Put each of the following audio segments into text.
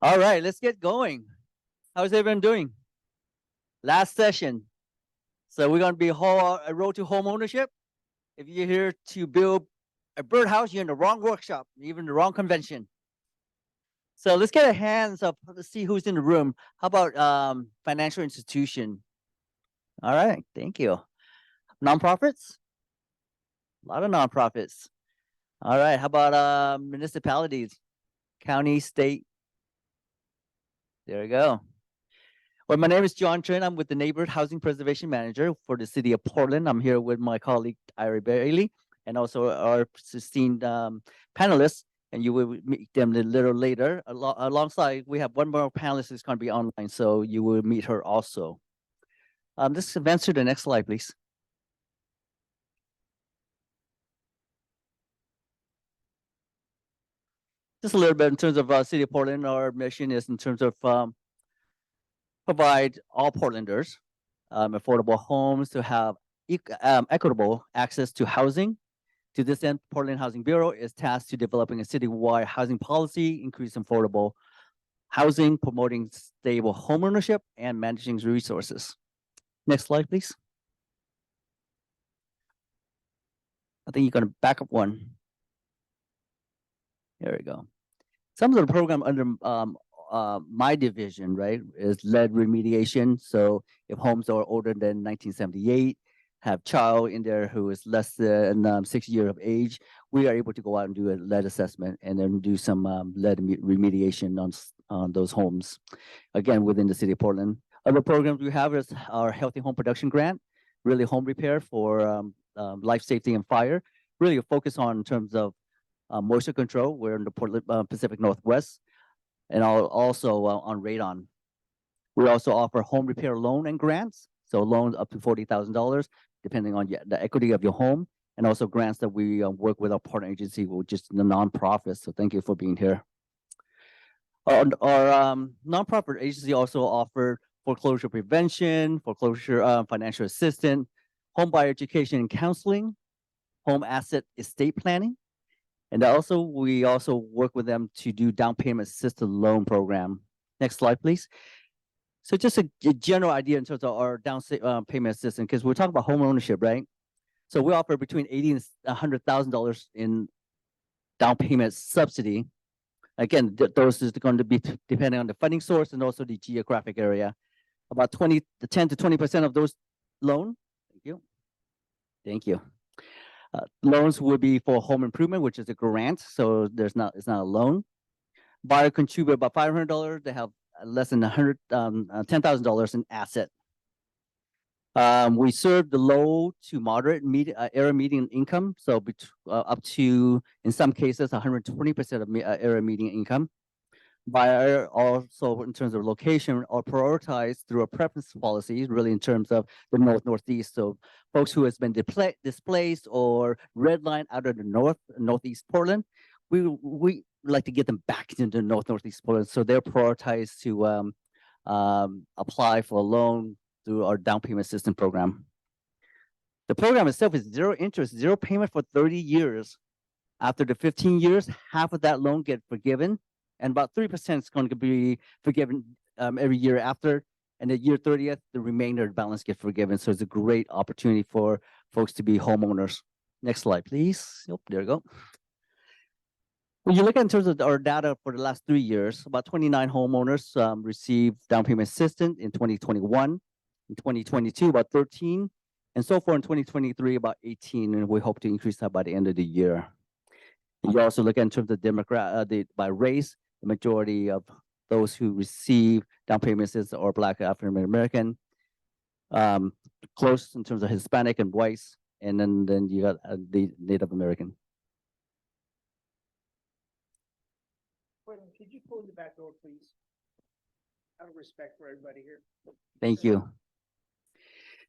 All right, let's get going. How's everyone doing? Last session. So we're going to be a road to home ownership. If you're here to build a birdhouse, you're in the wrong workshop, even the wrong convention. So let's get a hands up. Let's see who's in the room. How about financial institution? All right, thank you. Nonprofits? A lot of nonprofits. All right, how about municipalities? County, state? There we go. Well, my name is John Chen. I'm with the Neighborhood Housing Preservation Manager for the city of Portland. I'm here with my colleague, Ira Bailey, and also our esteemed panelists, and you will meet them a little later. Alongside, we have one more panelist who's going to be online, so you will meet her also. Let's advance to the next slide, please. Just a little bit in terms of City of Portland. Our mission is in terms of provide all Portlanders affordable homes to have equitable access to housing. To this end, Portland Housing Bureau is tasked to developing a citywide housing policy, increasing affordable housing, promoting stable homeownership, and managing resources. Next slide, please. I think you're going to back up one. There we go. Some of the program under my division, right, is lead remediation. So if homes are older than 1978, have child in there who is less than 6 years of age, we are able to go out and do a lead assessment and then do some lead remediation on those homes. Again, within the city of Portland. Other programs we have is our Healthy Home Production Grant, really home repair for life safety and fire, really a focus on in terms of moisture control. We're in the Portland Pacific Northwest, and also on radon. We also offer home repair loan and grants, so loans up to $40,000, depending on the equity of your home, and also grants that we work with our partner agency, which is the nonprofit. So thank you for being here. Our nonprofit agency also offered foreclosure prevention, foreclosure financial assistance, home buyer education and counseling, home asset estate planning. And also, we also work with them to do down payment assisted loan program. Next slide, please. So just a general idea in terms of our down payment assistance, because we're talking about home ownership, right? So we offer between $80,000 and $100,000 in down payment subsidy. Again, those is going to be depending on the funding source and also the geographic area. About 10 to 20% of those loan. Thank you. Thank you. Loans will be for home improvement, which is a grant, so it's not a loan. Buyer contribute about $500. They have less than $10,000 in asset. We serve the low to moderate area median income, so up to, in some cases, 120% of area median income. Buyer also, in terms of location, are prioritized through a preference policy, really in terms of the northeast. So folks who has been displaced or redlined out of the northeast Portland, we like to get them back into northeast Portland. So they're prioritized to apply for a loan through our down payment assistance program. The program itself is zero interest, zero payment for 30 years. After the 15 years, half of that loan get forgiven, and about 3% is going to be forgiven every year after. And the year 30th, the remainder balance gets forgiven. So it's a great opportunity for folks to be homeowners. Next slide, please. Oh, there we go. When you look at in terms of our data for the last 3 years, about 29 homeowners received down payment assistance in 2021. In 2022, about 13. And so far in 2023, about 18. And we hope to increase that by the end of the year. You also look at in terms of by race, the majority of those who receive down payment assistance are Black, African American, close in terms of Hispanic and whites, and then you got the Native American. Could you close the back door, please? Out of respect for everybody here. Thank you.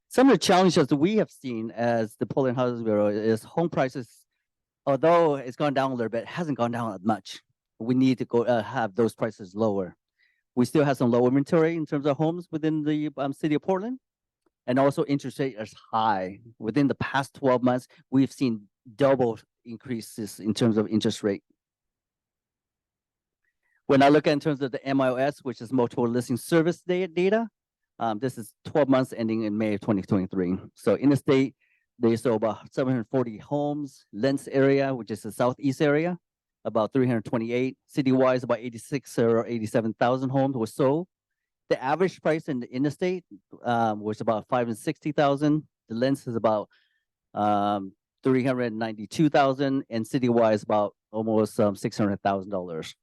Some of the challenges that we have seen as the Portland Housing Bureau is home prices, although it's gone down a little bit, hasn't gone down that much. We need to go have those prices lower. We still have some low inventory in terms of homes within the city of Portland, and also interest rate is high. Within the past 12 months, we've seen double increases in terms of interest rate. When I look at in terms of the MIS, which is multiple listing service data, this is 12 months ending in May of 2023. So in the state, they sold about 740 homes. Lens area, which is the southeast area, about 328. Citywide, about 86 or 87,000 homes were sold. The average price in the interstate was about 560,000. The lens is about 392,000, and citywide is about almost $600,000.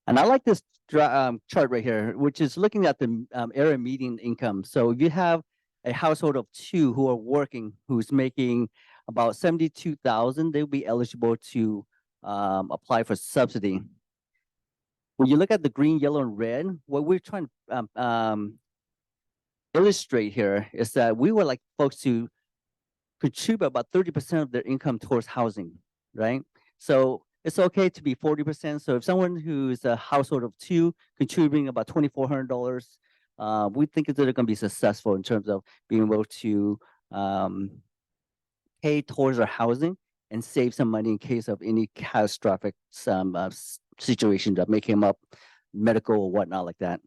And I like this chart right here, which is looking at the area median income. So if you have a household of two who are working, who's making about 72,000, they'll be eligible to apply for subsidy. When you look at the green, yellow, and red, what we're trying to illustrate here is that we would like folks to contribute about 30% of their income towards housing, right? So it's okay to be 40%. So if someone who's a household of two contributing about $2,400, we think that they're going to be successful in terms of being able to pay towards their housing and save some money in case of any catastrophic situation that may come up, medical or whatnot like that.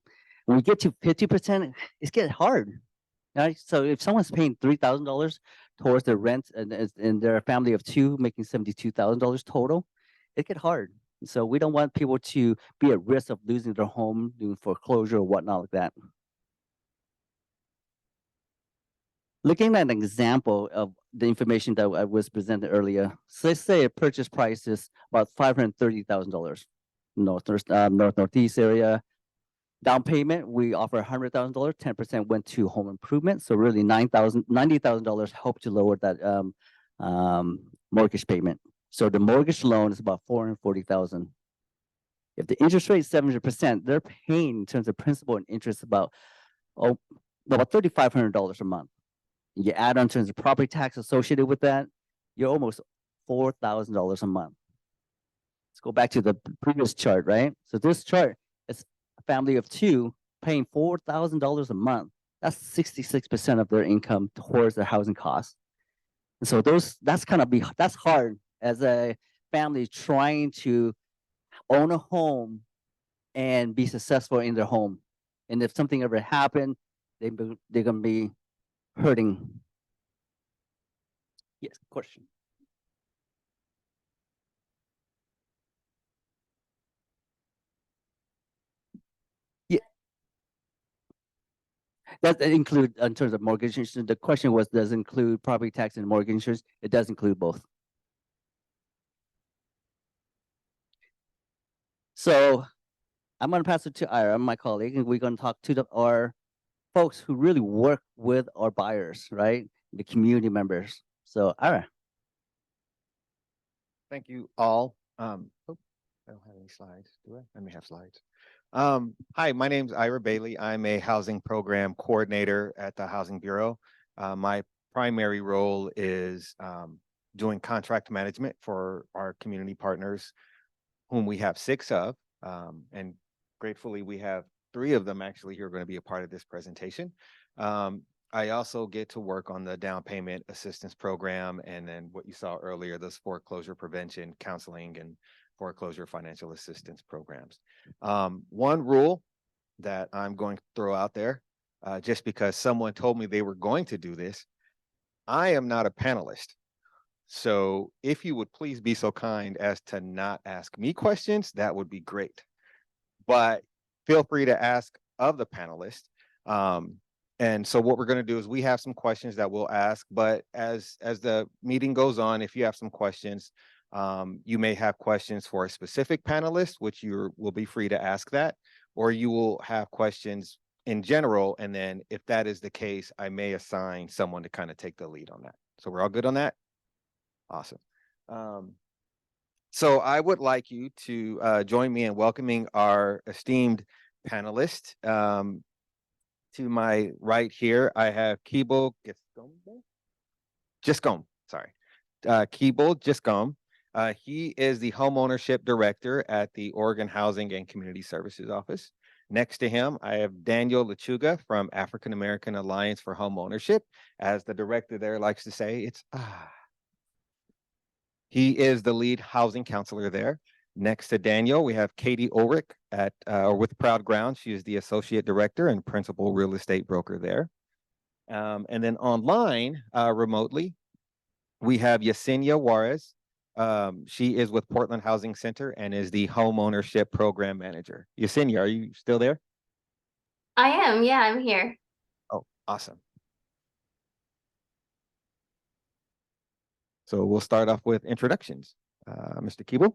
When we get to 50%, it's getting hard. Right? So if someone's paying $3,000 towards their rent and they're a family of two making $72,000 total, it get hard. So we don't want people to be at risk of losing their home, doing foreclosure or whatnot like that. Looking at an example of the information that I was presented earlier, so let's say a purchase price is about $530,000, northeast area. Down payment, we offer $100,000, 10% went to home improvement. So really $90,000 help to lower that mortgage payment. So the mortgage loan is about $440,000. If the interest rate is 70%, they're paying in terms of principal and interest about $3,500 a month. You add on in terms of property tax associated with that, you're almost $4,000 a month. Let's go back to the previous chart, right? So this chart is a family of two paying $4,000 a month. That's 66% of their income towards their housing costs. And so that's hard as a family trying to own a home and be successful in their home. And if something ever happened, they're gonna be hurting. Yes, question. Yeah, that include in terms of mortgage insurance. The question was, does it include property tax and mortgage insurance? It does include both. So I'm going to pass it to Ira, my colleague, and we're going to talk to our folks who really work with our buyers, right? The community members. So Ira. Thank you all. I don't have any slides, do I? Let me have slides. Hi, my name's Ira Bailey. I'm a housing program coordinator at the Housing Bureau. My primary role is doing contract management for our community partners, whom we have 6 of. And gratefully, we have 3 of them actually who are going to be a part of this presentation. I also get to work on the down payment assistance program, and then what you saw earlier, those foreclosure prevention, counseling, and foreclosure financial assistance programs. One rule that I'm going to throw out there, just because someone told me they were going to do this, I am not a panelist. So if you would please be so kind as to not ask me questions, that would be great. But feel free to ask of the panelists. And so what we're going to do is we have some questions that we'll ask, but as the meeting goes on, if you have some questions, you may have questions for a specific panelist, which you will be free to ask that, or you will have questions in general. And then if that is the case, I may assign someone to kind of take the lead on that. So we're all good on that? Awesome. So I would like you to join me in welcoming our esteemed panelist. To my right here, I have Kibo Giscombe. Sorry, Kibo Giscombe. He is the homeownership director at the Oregon Housing and Community Services Office. Next to him, I have Daniel Lechuga from African American Alliance for Homeownership. As the director there likes to say, it's He is the lead housing counselor there. Next to Daniel, we have Katie Ulrich with Proud Ground. She is the Associate Director and Principal Real Estate Broker there. And then online, remotely, we have Yesenia Juarez. She is with Portland Housing Center and is the Homeownership Program Manager. Yesenia, are you still there? I am, yeah, I'm here. Oh, awesome. So we'll start off with introductions. Mr. Keeble.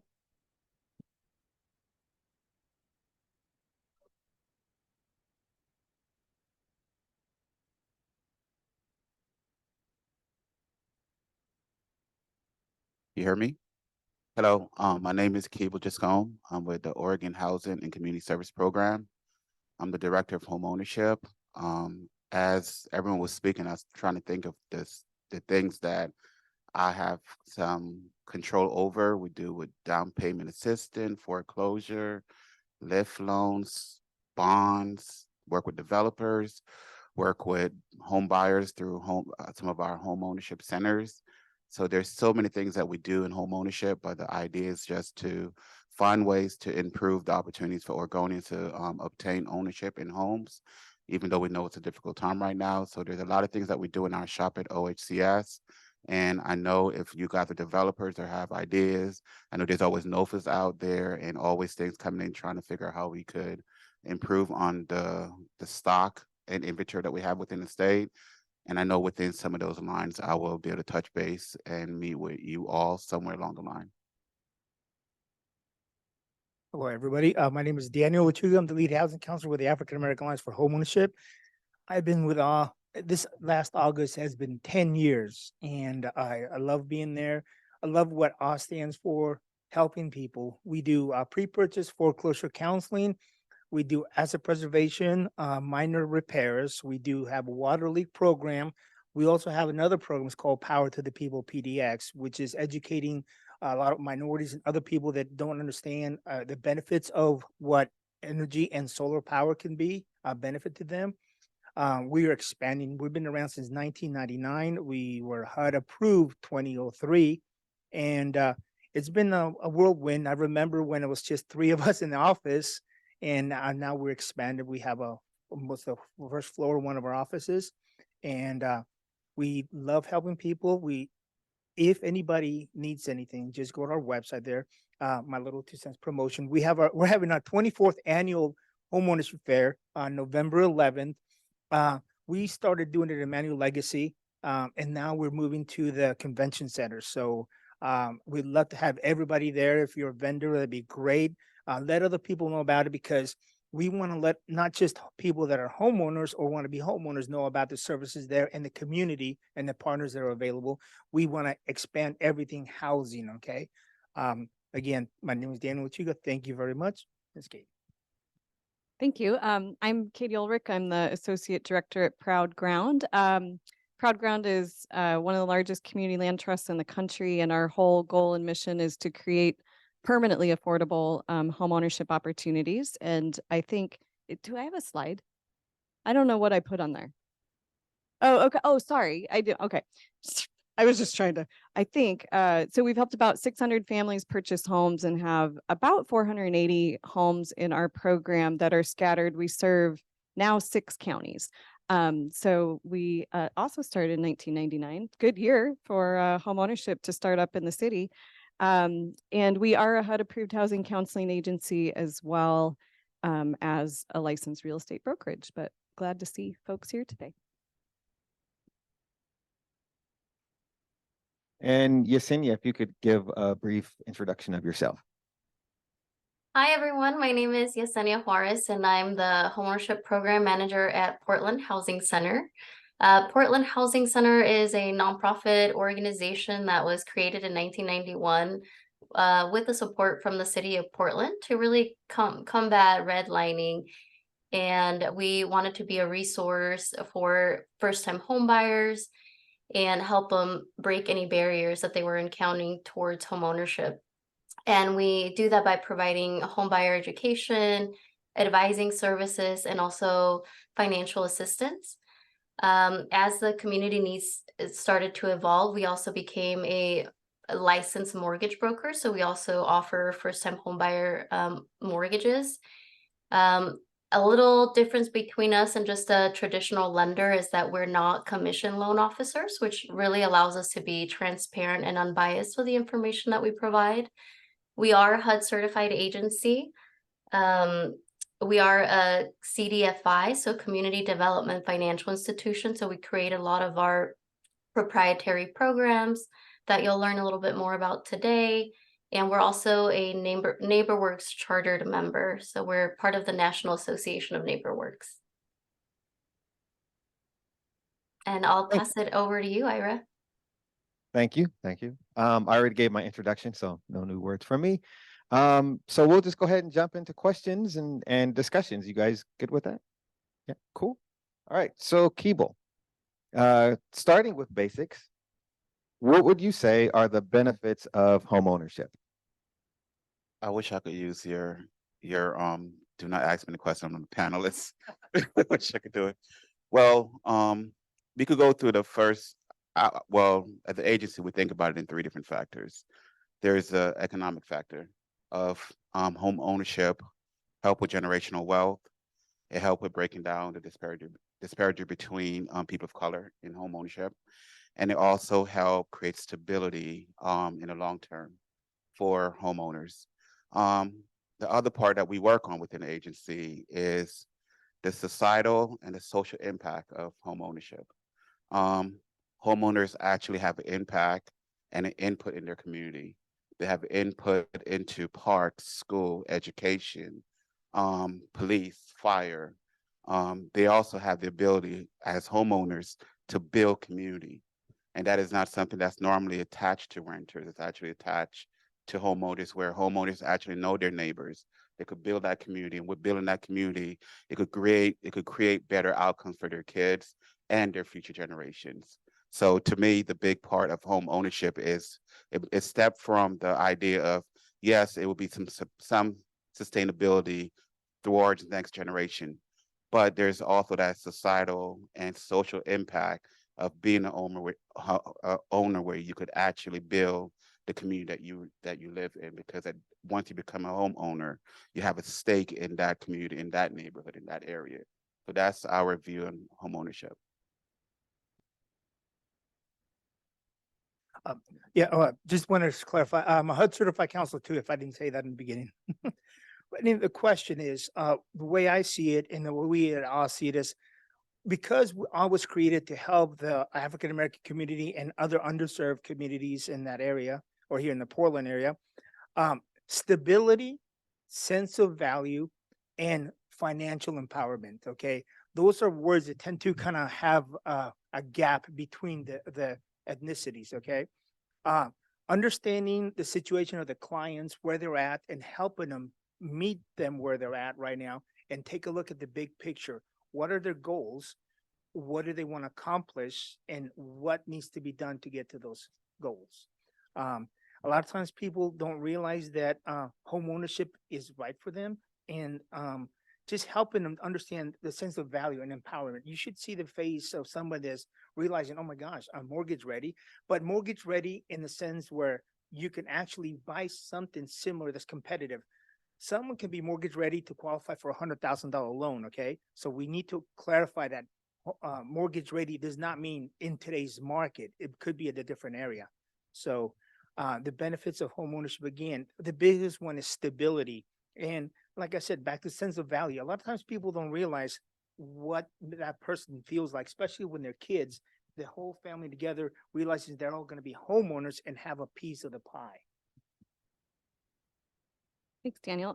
You hear me? Hello, my name is Cable Giscombe. I'm with the Oregon Housing and Community Service Program. I'm the Director of Homeownership. As everyone was speaking, I was trying to think of the things that I have some control over. We do with down payment assistance, foreclosure, lift loans, bonds, work with developers, work with home buyers through some of our home ownership centers. So there's so many things that we do in home ownership, but the idea is just to find ways to improve the opportunities for Oregonians to obtain ownership in homes, even though we know it's a difficult time right now. So there's a lot of things that we do in our shop at OHCS. And I know if you guys are developers or have ideas, I know there's always NOFAs out there and always things coming in trying to figure out how we could improve on the stock and inventory that we have within the state. And I know within some of those lines, I will be able to touch base and meet with you all somewhere along the line. Hello, everybody. My name is Daniel Lechuga. I'm the lead housing counselor with the African American Alliance for Homeownership. I've been with this last August has been 10 years, and I love being there. I love what stands for, helping people. We do pre-purchase foreclosure counseling. We do asset preservation, minor repairs. We do have a water leak program. We also have another program, it's called Power to the People, PDX, which is educating a lot of minorities and other people that don't understand the benefits of what energy and solar power can be, a benefit to them. We are expanding. We've been around since 1999. We were HUD approved 2003, and it's been a whirlwind. I remember when it was just 3 of us in the office, and now we're expanded. We have almost the first floor of one of our offices, and we love helping people. If anybody needs anything, just go to our website there. My little 2 cents promotion. We're having our 24th annual homeowners fair on November 11th. We started doing it at Emmanuel Legacy, and now we're moving to the convention center. So we'd love to have everybody there. If you're a vendor, that'd be great. Let other people know about it, because we want to let not just people that are homeowners or want to be homeowners know about the services there and the community and the partners that are available. We want to expand everything housing. Okay. Again, my name is Daniel Lechuga. Thank you very much. Ms. Kate. Thank you. I'm Katie Ulrich. I'm the Associate Director at Proud Ground. Proud Ground is one of the largest community land trusts in the country, and our whole goal and mission is to create permanently affordable home ownership opportunities. And I think, do I have a slide? I don't know what I put on there. Oh, okay. Oh, sorry. I do. Okay. I was just trying to, I think, so we've helped about 600 families purchase homes and have about 480 homes in our program that are scattered. We serve now 6 counties. So we also started in 1999, good year for home ownership to start up in the city. And we are a HUD approved housing counseling agency as well as a licensed real estate brokerage, but glad to see folks here today. And Yesenia, if you could give a brief introduction of yourself. Hi, everyone. My name is Yesenia Juarez, and I'm the Homeownership Program Manager at Portland Housing Center. Portland Housing Center is a nonprofit organization that was created in 1991 with the support from the city of Portland to really combat redlining. And we wanted to be a resource for first-time homebuyers and help them break any barriers that they were encountering towards homeownership. And we do that by providing homebuyer education, advising services, and also financial assistance. As the community needs started to evolve, we also became a a licensed mortgage broker, so we also offer first-time homebuyer mortgages. A little difference between us and just a traditional lender is that we're not commission loan officers, which really allows us to be transparent and unbiased with the information that we provide. We are a HUD certified agency. We are a CDFI, so Community Development Financial Institution. So we create a lot of our proprietary programs that you'll learn a little bit more about today. And we're also a NeighborWorks chartered member. So we're part of the National Association of NeighborWorks. And I'll pass it over to you, Ira. Thank you. Thank you. I already gave my introduction, so no new words from me. So we'll just go ahead and jump into questions and discussions. You guys good with that? Yeah, cool. All right. So Keeble, starting with basics, what would you say are the benefits of homeownership? I wish I could use your do not ask me the question on the panelists. I wish I could do it. Well, we could go through the first, well, at the agency, we think about it in 3 different factors. There's the economic factor of home ownership, help with generational wealth. It helped with breaking down the disparity between people of color in home ownership. And it also helped create stability in the long term for homeowners. The other part that we work on within the agency is the societal and the social impact of home ownership. Homeowners actually have an impact and an input in their community. They have input into parks, school, education, police, fire. They also have the ability as homeowners to build community. And that is not something that's normally attached to renters. It's actually attached to homeowners, where homeowners actually know their neighbors. They could build that community, and with building that community, it could create better outcomes for their kids and their future generations. So to me, the big part of home ownership is it stepped from the idea of, yes, it will be some sustainability towards the next generation, but there's also that societal and social impact of being an owner where you could actually build the community that you live in, because once you become a homeowner, you have a stake in that community, in that neighborhood, in that area. So that's our view on home ownership. Just wanted to clarify, I'm a HUD certified counselor too, if I didn't say that in the beginning. But the question is, the way I see it and the way we all see it is, because I was created to help the African American community and other underserved communities in that area, or here in the Portland area, stability, sense of value, and financial empowerment. Okay, those are words that tend to kind of have a gap between the ethnicities. Okay, understanding the situation of the clients, where they're at, and helping them meet them where they're at right now, and take a look at the big picture. What are their goals? What do they want to accomplish? And what needs to be done to get to those goals? A lot of times people don't realize that home ownership is right for them, and just helping them understand the sense of value and empowerment. You should see the face of somebody that's realizing, oh my gosh, I'm mortgage ready, but mortgage ready in the sense where you can actually buy something similar that's competitive. Someone can be mortgage ready to qualify for $100,000 loan. Okay, so we need to clarify that mortgage ready does not mean in today's market. It could be at a different area. So the benefits of home ownership, again, the biggest one is stability. And like I said, back to sense of value. A lot of times people don't realize what that person feels like, especially when they're kids. The whole family together realizes they're all going to be homeowners and have a piece of the pie. Thanks, Daniel.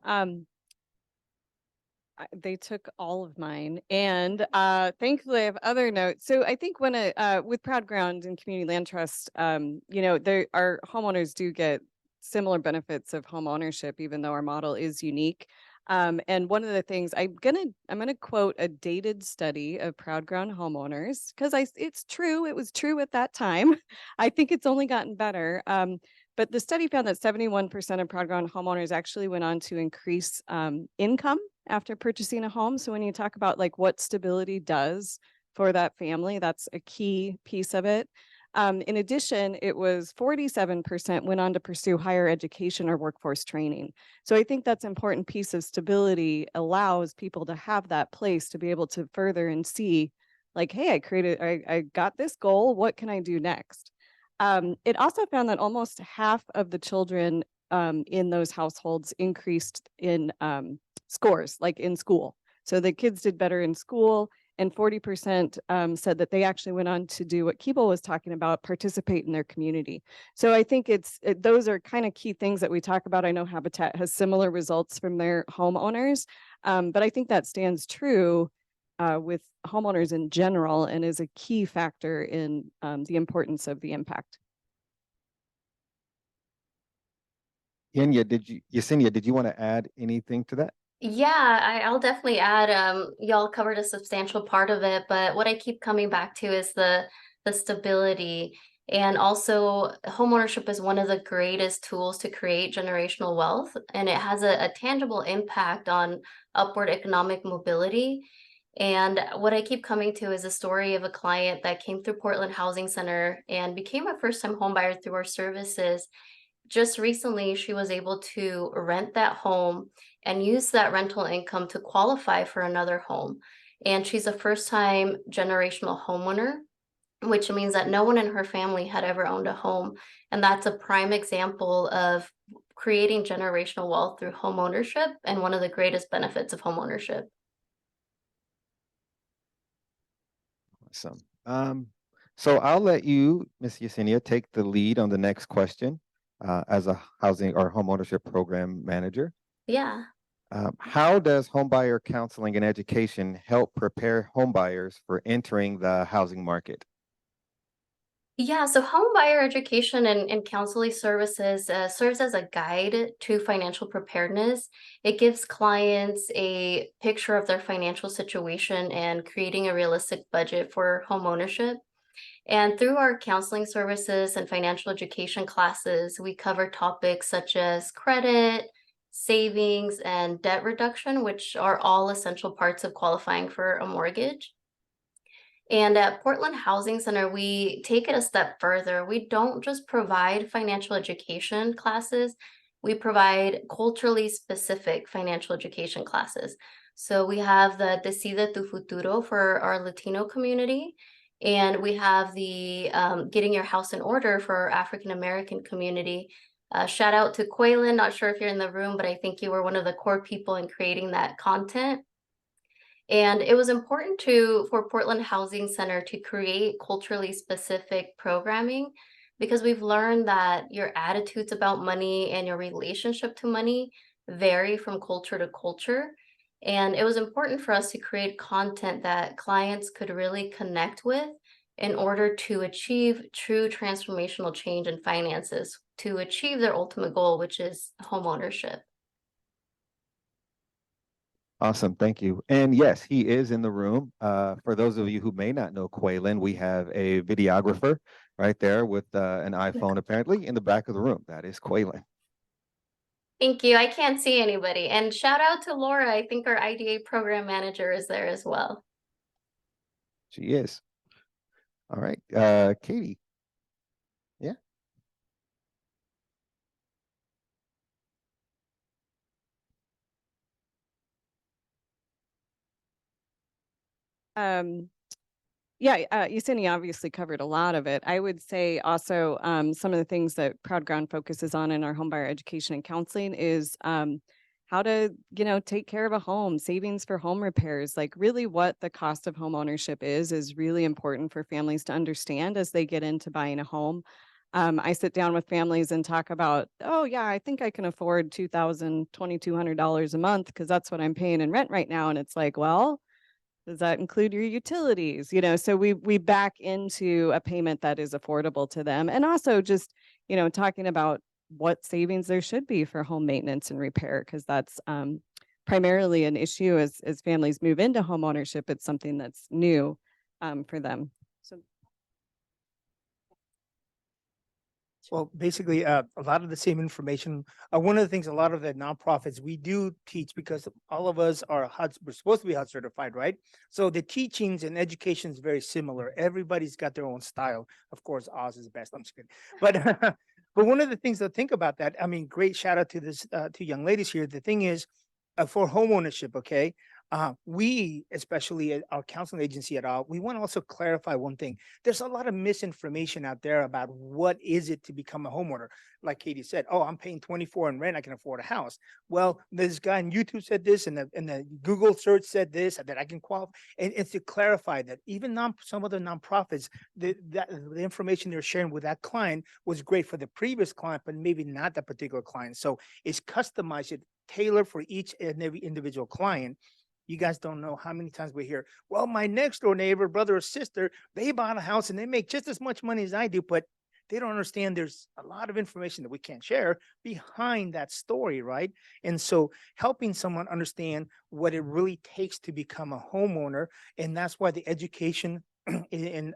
They took all of mine, and thankfully I have other notes. So I think when with Proud Ground and Community Land Trust, our homeowners do get similar benefits of home ownership, even though our model is unique. And one of the things I'm gonna quote a dated study of Proud Ground homeowners, because it's true, it was true at that time. I think it's only gotten better. But the study found that 71% of Proud Ground homeowners actually went on to increase income after purchasing a home. So when you talk about like what stability does for that family, that's a key piece of it. In addition, it was 47% went on to pursue higher education or workforce training. So I think that's an important piece of stability, allows people to have that place to be able to further and see like, hey, I got this goal, what can I do next? It also found that almost half of the children in those households increased in scores, like in school. So the kids did better in school, and 40% said that they actually went on to do what Keeble was talking about, participate in their community. So I think those are kind of key things that we talk about. I know Habitat has similar results from their homeowners, but I think that stands true with homeowners in general and is a key factor in the importance of the impact. Yesenia, did you want to add anything to that? Yeah, I'll definitely add, y'all covered a substantial part of it, but what I keep coming back to is the stability. And also homeownership is one of the greatest tools to create generational wealth, and it has a tangible impact on upward economic mobility. And what I keep coming to is a story of a client that came through Portland Housing Center and became a first-time homebuyer through our services. Just recently, she was able to rent that home and use that rental income to qualify for another home. And she's a first-time generational homeowner, which means that no one in her family had ever owned a home. And that's a prime example of creating generational wealth through homeownership and one of the greatest benefits of homeownership. Awesome. So I'll let you, Ms. Yesenia, take the lead on the next question as a housing or homeownership program manager. Yeah. How does homebuyer counseling and education help prepare homebuyers for entering the housing market? Yeah, so home buyer education and counseling services serves as a guide to financial preparedness. It gives clients a picture of their financial situation and creating a realistic budget for home ownership. And through our counseling services and financial education classes, we cover topics such as credit, savings, and debt reduction, which are all essential parts of qualifying for a mortgage. And at Portland Housing Center, we take it a step further. We don't just provide financial education classes, we provide culturally specific financial education classes. So we have the Decide tu Futuro for our Latino community, and we have the Getting Your House in Order for our African American community. Shout out to Quaylen, not sure if you're in the room, but I think you were one of the core people in creating that content. And it was important for Portland Housing Center to create culturally specific programming because we've learned that your attitudes about money and your relationship to money vary from culture to culture. And it was important for us to create content that clients could really connect with in order to achieve true transformational change in finances, to achieve their ultimate goal, which is home ownership. Awesome, thank you. And yes, he is in the room. For those of you who may not know Quaylen, we have a videographer right there with an iPhone apparently in the back of the room. That is Quaylen. Thank you. I can't see anybody. And shout out to Laura. I think our IDA program manager is there as well. She is. All right, Katie. Yeah. Yesenia obviously covered a lot of it. I would say also some of the things that Proud Ground focuses on in our homebuyer education and counseling is how to, take care of a home, savings for home repairs, like really what the cost of home ownership is really important for families to understand as they get into buying a home. I sit down with families and talk about, oh yeah, I think I can afford $2,000, $2,200 a month because that's what I'm paying in rent right now. And it's like, well, does that include your utilities? So we back into a payment that is affordable to them. And also just, talking about what savings there should be for home maintenance and repair, because that's primarily an issue as families move into home ownership. It's something that's new for them. So Well, basically, a lot of the same information. One of the things, a lot of the nonprofits we do teach, because all of us are HUD, we're supposed to be HUD certified, right? So the teachings and education is very similar. Everybody's got their own style. Of course, Oz is best. I'm just kidding. But but one of the things to think about that, I mean, great shout out to this two young ladies here. The thing is, for home ownership, okay. We, especially at our counseling agency at all, we want to also clarify one thing. There's a lot of misinformation out there about what is it to become a homeowner. Like Katie said, oh, I'm paying 24 in rent, I can afford a house. Well, this guy on YouTube said this, and the Google search said this, that I can qualify. And it's to clarify that even some other nonprofits, the information they're sharing with that client was great for the previous client, but maybe not that particular client. So it's customized, it tailored for each and every individual client. You guys don't know how many times we hear, well, my next door neighbor, brother or sister, they bought a house and they make just as much money as I do, but they don't understand there's a lot of information that we can't share behind that story, right? And so helping someone understand what it really takes to become a homeowner, and that's why the education and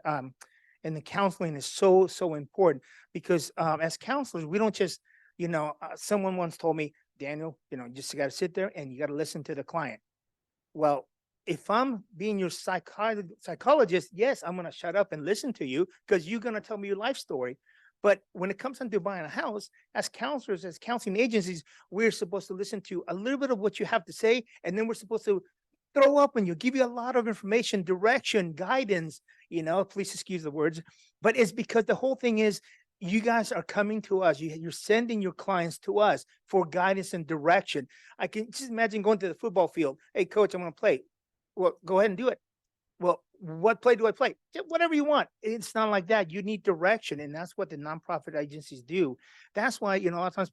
the counseling is so important, because as counselors, we don't just, someone once told me, Daniel, you just got to sit there and you got to listen to the client. Well, if I'm being your psychologist, yes, I'm going to shut up and listen to you because you're going to tell me your life story. But when it comes to buying a house, as counselors, as counseling agencies, we're supposed to listen to a little bit of what you have to say, and then we're supposed to throw up on you, give you a lot of information, direction, guidance, please excuse the words. But it's because the whole thing is, you guys are coming to us. You're sending your clients to us for guidance and direction. I can just imagine going to the football field. Hey, coach, I'm going to play. Well, go ahead and do it. Well, what play do I play? Whatever you want. It's not like that. You need direction. And that's what the nonprofit agencies do. That's why, a lot of times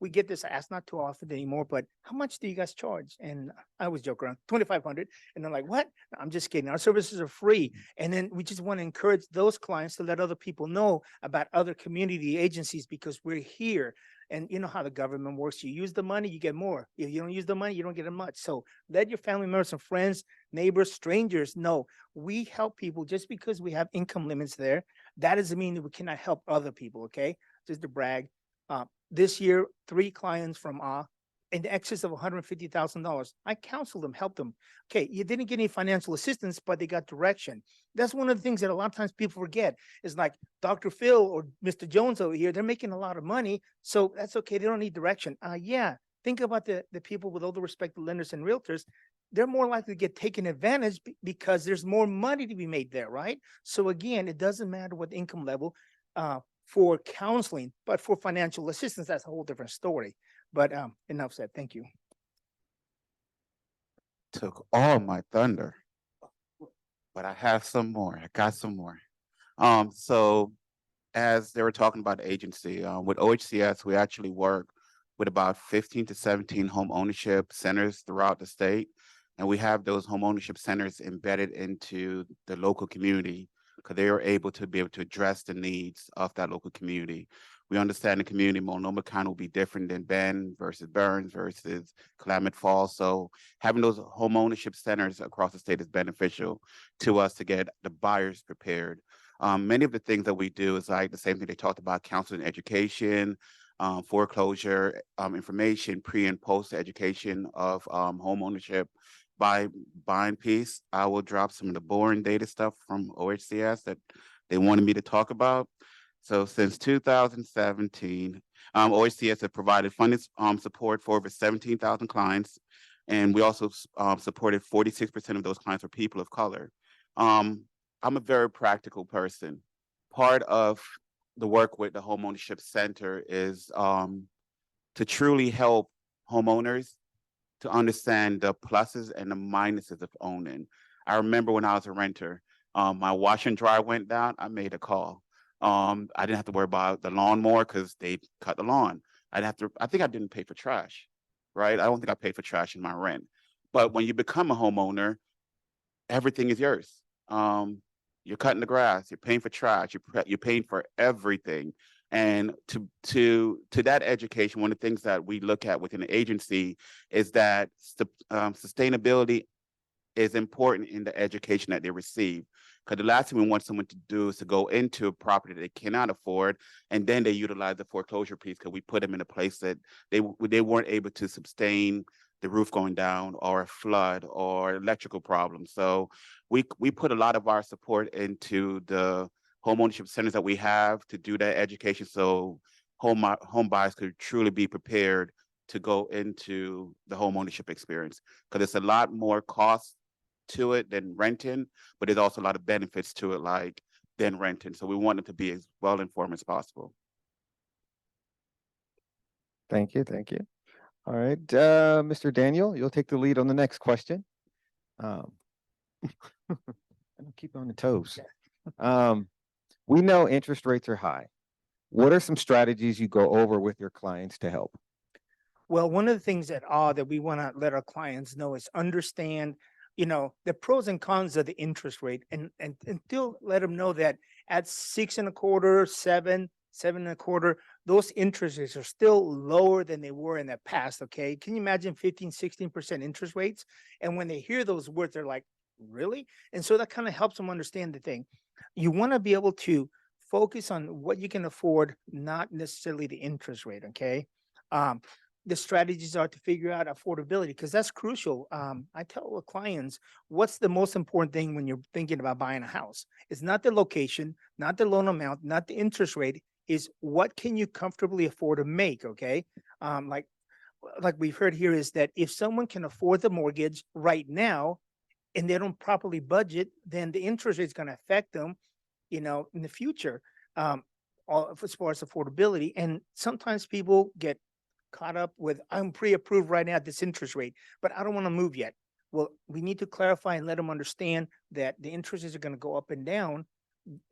we get this asked, not too often anymore, but how much do you guys charge? And I always joke around, 2,500. And they're like, what? No, I'm just kidding. Our services are free. And then we just want to encourage those clients to let other people know about other community agencies, because we're here. And you know how the government works. You use the money, you get more. If you don't use the money, you don't get as much. So let your family members and friends, neighbors, strangers know we help people. Just because we have income limits there, that doesn't mean that we cannot help other people, okay? Just to brag. This year, 3 clients from in excess of $150,000. I counseled them, helped them. Okay, you didn't get any financial assistance, but they got direction. That's one of the things that a lot of times people forget. Is like Dr. Phil or Mr. Jones over here, they're making a lot of money, so that's okay. They don't need direction. Yeah, think about the people, with all the respect to lenders and realtors. They're more likely to get taken advantage because there's more money to be made there, right? So again, it doesn't matter what income level for counseling, but for financial assistance, that's a whole different story. But enough said. Thank you. Took all my thunder, but I have some more. I got some more. So as they were talking about the agency, with OHCS, we actually work with about 15 to 17 home ownership centers throughout the state. And we have those home ownership centers embedded into the local community, because they are able to address the needs of that local community. We understand the community, Multnomah County will be different than Bend versus Burns versus Klamath Falls. So having those home ownership centers across the state is beneficial to us to get the buyers prepared. Many of the things that we do is like the same thing they talked about: counseling, education, foreclosure, information, pre and post education of home ownership. By buying piece, I will drop some of the boring data stuff from OHCS that they wanted me to talk about. So since 2017, OHCS has provided funding support for over 17,000 clients. And we also supported 46% of those clients were people of color. I'm a very practical person. Part of the work with the Homeownership Center is to truly help homeowners to understand the pluses and the minuses of owning. I remember when I was a renter, my washer and dryer went down, I made a call. I didn't have to worry about the lawnmower because they cut the lawn. I think I didn't pay for trash, right? I don't think I paid for trash in my rent. But when you become a homeowner, everything is yours. You're cutting the grass, you're paying for trash, you're paying for everything. And to that education, one of the things that we look at within the agency is that sustainability is important in the education that they receive. Because the last thing we want someone to do is to go into a property that they cannot afford, and then they utilize the foreclosure piece because we put them in a place that they weren't able to sustain the roof going down or a flood or electrical problems. So we put a lot of our support into the homeownership centers that we have to do that education, so home buyers could truly be prepared to go into the homeownership experience, because it's a lot more cost to it than renting, but there's also a lot of benefits to it like than renting. So we want them to be as well informed as possible. Thank you. Thank you. All right, Mr. Daniel, you'll take the lead on the next question. I don't keep on the toes. We know interest rates are high. What are some strategies you go over with your clients to help? Well, one of the things that we want to let our clients know is understand, the pros and cons of the interest rate, and still let them know that at 6.25%, 7.25%, those interest rates are still lower than they were in the past. Okay. Can you imagine 15, 16% interest rates? And when they hear those words, they're like, really? And so that kind of helps them understand the thing. You want to be able to focus on what you can afford, not necessarily the interest rate. Okay. The strategies are to figure out affordability, because that's crucial. I tell our clients, what's the most important thing when you're thinking about buying a house? It's not the location, not the loan amount, not the interest rate, is what can you comfortably afford to make, okay? Like we've heard here is that if someone can afford the mortgage right now and they don't properly budget, then the interest rate is going to affect them, in the future, as far as affordability. And sometimes people get caught up with, I'm pre-approved right now at this interest rate, but I don't want to move yet. Well, we need to clarify and let them understand that the interest rates are going to go up and down,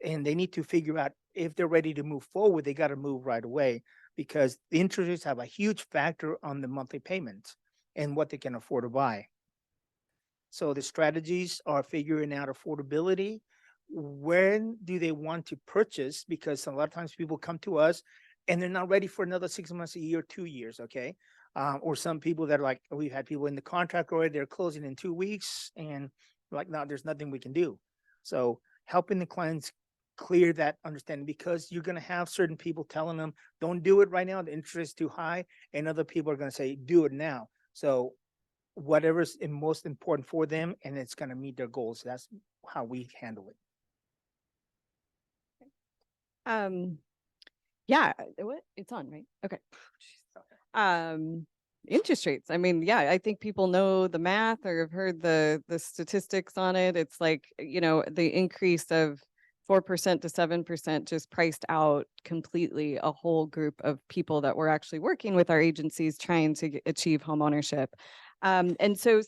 and they need to figure out if they're ready to move forward, they got to move right away, because the interest rates have a huge factor on the monthly payments and what they can afford to buy. So the strategies are figuring out affordability. When do they want to purchase? Because a lot of times people come to us and they're not ready for another 6 months, a year, 2 years, okay? Or some people that are like, we've had people in the contract already, they're closing in 2 weeks, and like, no, there's nothing we can do. So helping the clients clear that understanding, because you're gonna have certain people telling them, don't do it right now, the interest is too high, and other people are gonna say, do it now. So whatever's most important for them, and it's gonna meet their goals. That's how we handle it. Yeah, what? It's on, right? Okay. Interest rates. I mean, yeah, I think people know the math or have heard the statistics on it. It's like, the increase of 4% to 7% just priced out completely a whole group of people that were actually working with our agencies trying to achieve homeownership. And so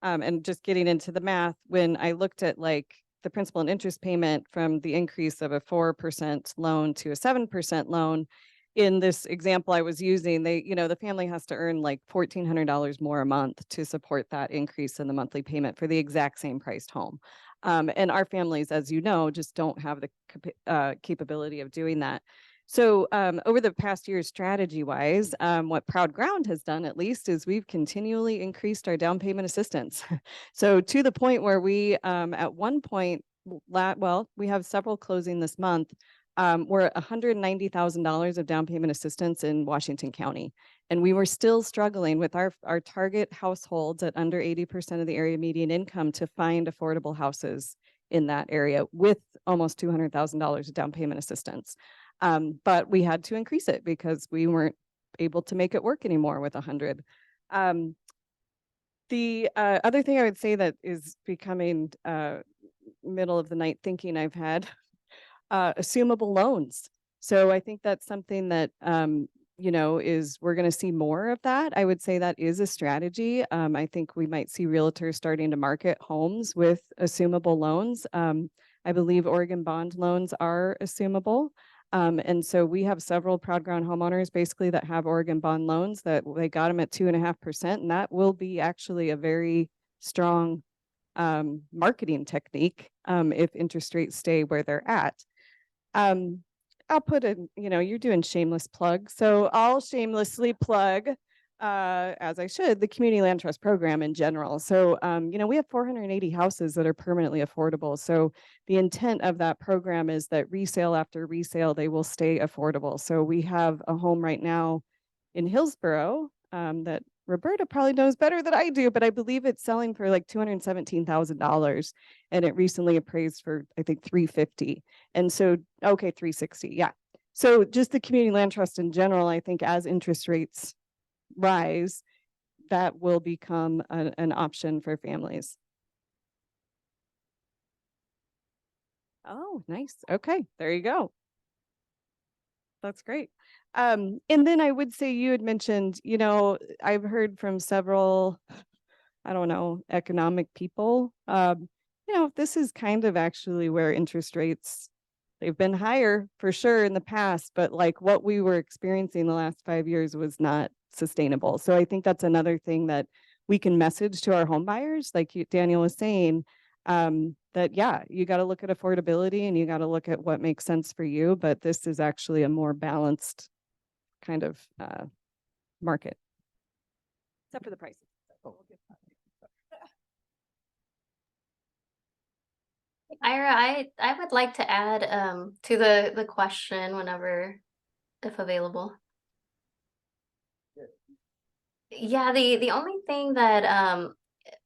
and just getting into the math, when I looked at like the principal and interest payment from the increase of a 4% loan to a 7% loan, in this example I was using, the family has to earn like $1,400 more a month to support that increase in the monthly payment for the exact same priced home. And our families, as you know, just don't have the capability of doing that. So over the past year, strategy wise, what Proud Ground has done at least is we've continually increased our down payment assistance. So to the point where we at one point, we have several closing this month. We're at $190,000 of down payment assistance in Washington County. And we were still struggling with our target households at under 80% of the area median income to find affordable houses in that area with almost $200,000 of down payment assistance. But we had to increase it because we weren't able to make it work anymore with 100. The other thing I would say that is becoming middle of the night thinking I've had, assumable loans. So I think that's something that, we're going to see more of that. I would say that is a strategy. I think we might see realtors starting to market homes with assumable loans. I believe Oregon bond loans are assumable. And so we have several Proud Ground homeowners basically that have Oregon bond loans that they got them at 2.5%. And that will be actually a very strong marketing technique if interest rates stay where they're at. I'll put you're doing shameless plug. So I'll shamelessly plug as I should, the community land trust program in general. So, we have 480 houses that are permanently affordable. So the intent of that program is that resale after resale, they will stay affordable. So we have a home right now in Hillsborough, that Roberta probably knows better than I do, but I believe it's selling for like $217,000, and it recently appraised for, I think, 350. And so, okay, 360, yeah. So just the community land trust in general, I think as interest rates rise, that will become an option for families. Oh, nice. Okay, there you go. That's great. And then I would say you had mentioned, I've heard from several, I don't know, economic people, this is kind of actually where interest rates, they've been higher for sure in the past, but like what we were experiencing the last 5 years was not sustainable. So I think that's another thing that we can message to our home buyers, like Daniel was saying, that, yeah, you got to look at affordability and you got to look at what makes sense for you, but this is actually a more balanced kind of market, except for the prices. Ira, I would like to add to the question whenever, if available. Yeah, the only thing that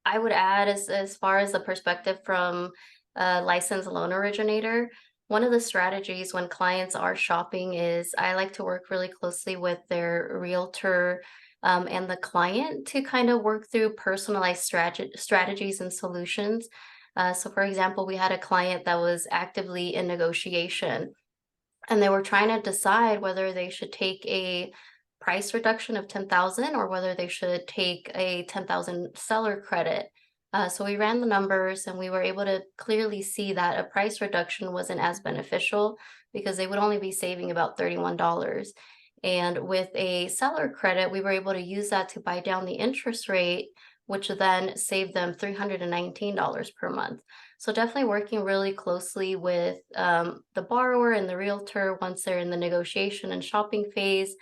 I would add is as far as the perspective from a licensed loan originator, one of the strategies when clients are shopping is I like to work really closely with their realtor and the client to kind of work through personalized strategies and solutions. So for example, we had a client that was actively in negotiation and they were trying to decide whether they should take a price reduction of 10,000 or whether they should take a 10,000 seller credit. So we ran the numbers and we were able to clearly see that a price reduction wasn't as beneficial because they would only be saving about $31. And with a seller credit, we were able to use that to buy down the interest rate, which then saved them $319 per month. So definitely working really closely with the borrower and the realtor once they're in the negotiation and shopping phase.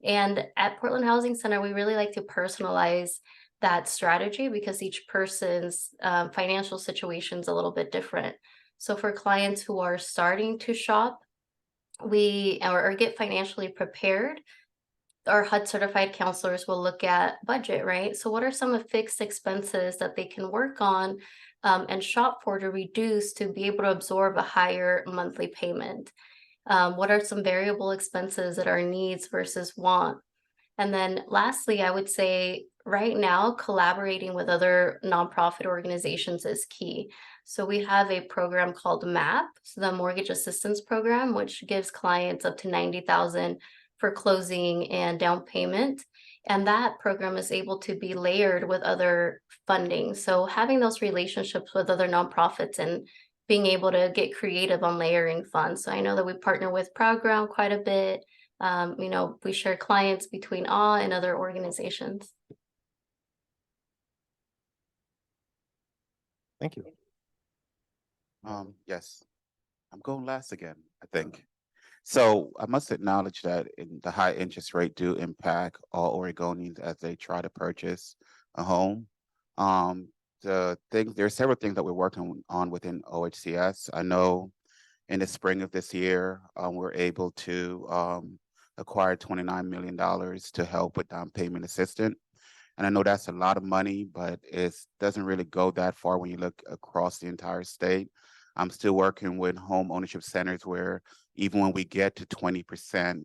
And at Portland Housing Center, we really like to personalize that strategy because each person's financial situation is a little bit different. So for clients who are starting to shop, or get financially prepared, our HUD certified counselors will look at budget, right? So what are some of fixed expenses that they can work on and shop for to reduce to be able to absorb a higher monthly payment? What are some variable expenses that are needs versus want? And then lastly, I would say right now, collaborating with other nonprofit organizations is key. So we have a program called MAP, so the Mortgage Assistance Program, which gives clients up to 90,000 for closing and down payment. And that program is able to be layered with other funding. So having those relationships with other nonprofits and being able to get creative on layering funds. So I know that we partner with Proud Ground quite a bit. We share clients between AW and other organizations. Thank you. Yes, I'm going last again, I think. So I must acknowledge that the high interest rate do impact all Oregonians as they try to purchase a home. There are several things that we're working on within OHCS. I know in the spring of this year, we're able to acquire $29 million to help with down payment assistance. And I know that's a lot of money, but it doesn't really go that far when you look across the entire state. I'm still working with home ownership centers where even when we get to 20%,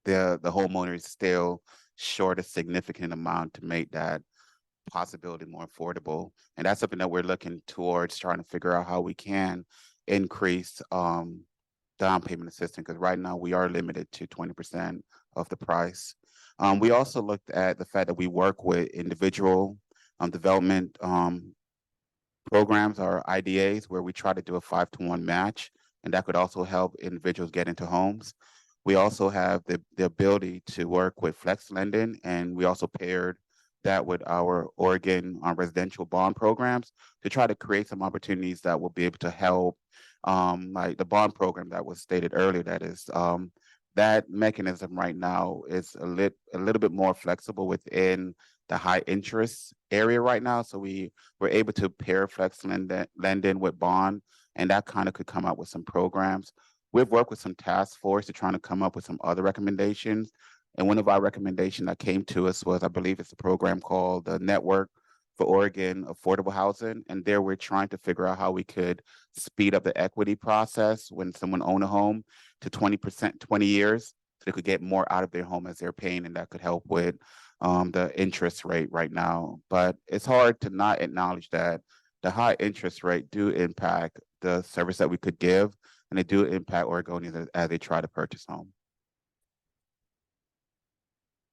the homeowner is still short a significant amount to make that possibility more affordable. And that's something that we're looking towards trying to figure out how we can increase down payment assistance, because right now we are limited to 20% of the price. We also looked at the fact that we work with individual development programs or IDAs where we try to do a 5-to-1 match, and that could also help individuals get into homes. We also have the ability to work with flex lending, and we also paired that with our Oregon residential bond programs to try to create some opportunities that will be able to help, like the bond program that was stated earlier, that is that mechanism right now is a little bit more flexible within the high interest area right now. So we're able to pair flex lending with bond, and that kind of could come up with some programs. We've worked with some task force to trying to come up with some other recommendations. And one of our recommendations that came to us was, I believe it's a program called the Network for Oregon Affordable Housing. And there we're trying to figure out how we could speed up the equity process when someone own a home to 20%, 20 years, so they could get more out of their home as they're paying, and that could help with the interest rate right now. But it's hard to not acknowledge that the high interest rate do impact the service that we could give, and they do impact Oregonians as they try to purchase home.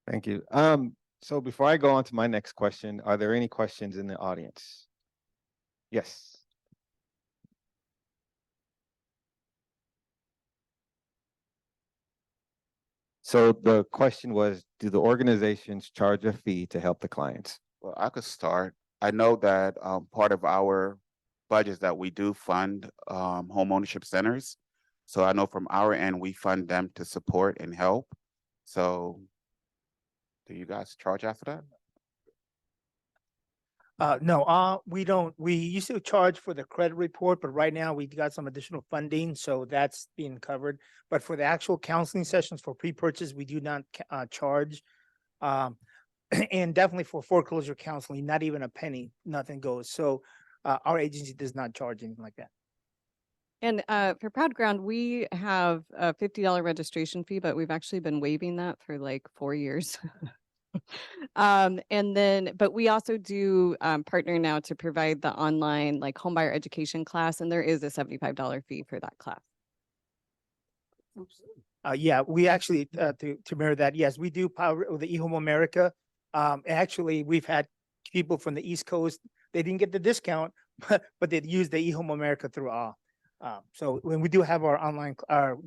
Thank you. So before I go on to my next question, are there any questions in the audience? Yes. So the question was, do the organizations charge a fee to help the clients? Well, I could start. I know that part of our budgets that we do fund home ownership centers. So I know from our end, we fund them to support and help. So do you guys charge after that? No, we don't. We used to charge for the credit report, but right now we got some additional funding, so that's being covered. But for the actual counseling sessions for pre-purchase, we do not charge. And definitely for foreclosure counseling, not even a penny, nothing goes. So our agency does not charge anything like that. And for Proud Ground, we have a $50 registration fee, but we've actually been waiving that for like 4 years. But we also do partner now to provide the online like homebuyer education class, and there is a $75 fee for that class. Yeah, we actually to mirror that, yes, we do power with the eHome America. Actually, we've had people from the East Coast, they didn't get the discount, but they'd use the eHome America through so when we do have our online,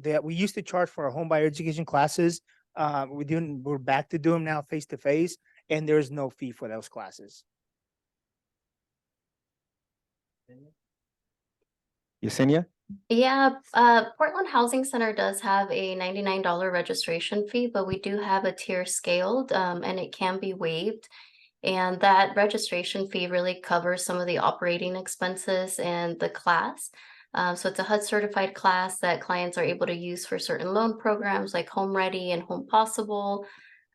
that we used to charge for our homebuyer education classes, we're back to doing now face to face, and there's no fee for those classes. Yesenia? Yeah, Portland Housing Center does have a $99 registration fee, but we do have a tier scaled, and it can be waived. And that registration fee really covers some of the operating expenses and the class. So it's a HUD certified class that clients are able to use for certain loan programs like Home Ready and Home Possible.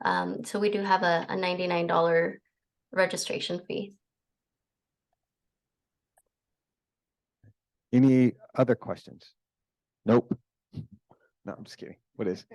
So we do have a $99 registration fee. Any other questions? Nope. No, I'm just kidding. What is?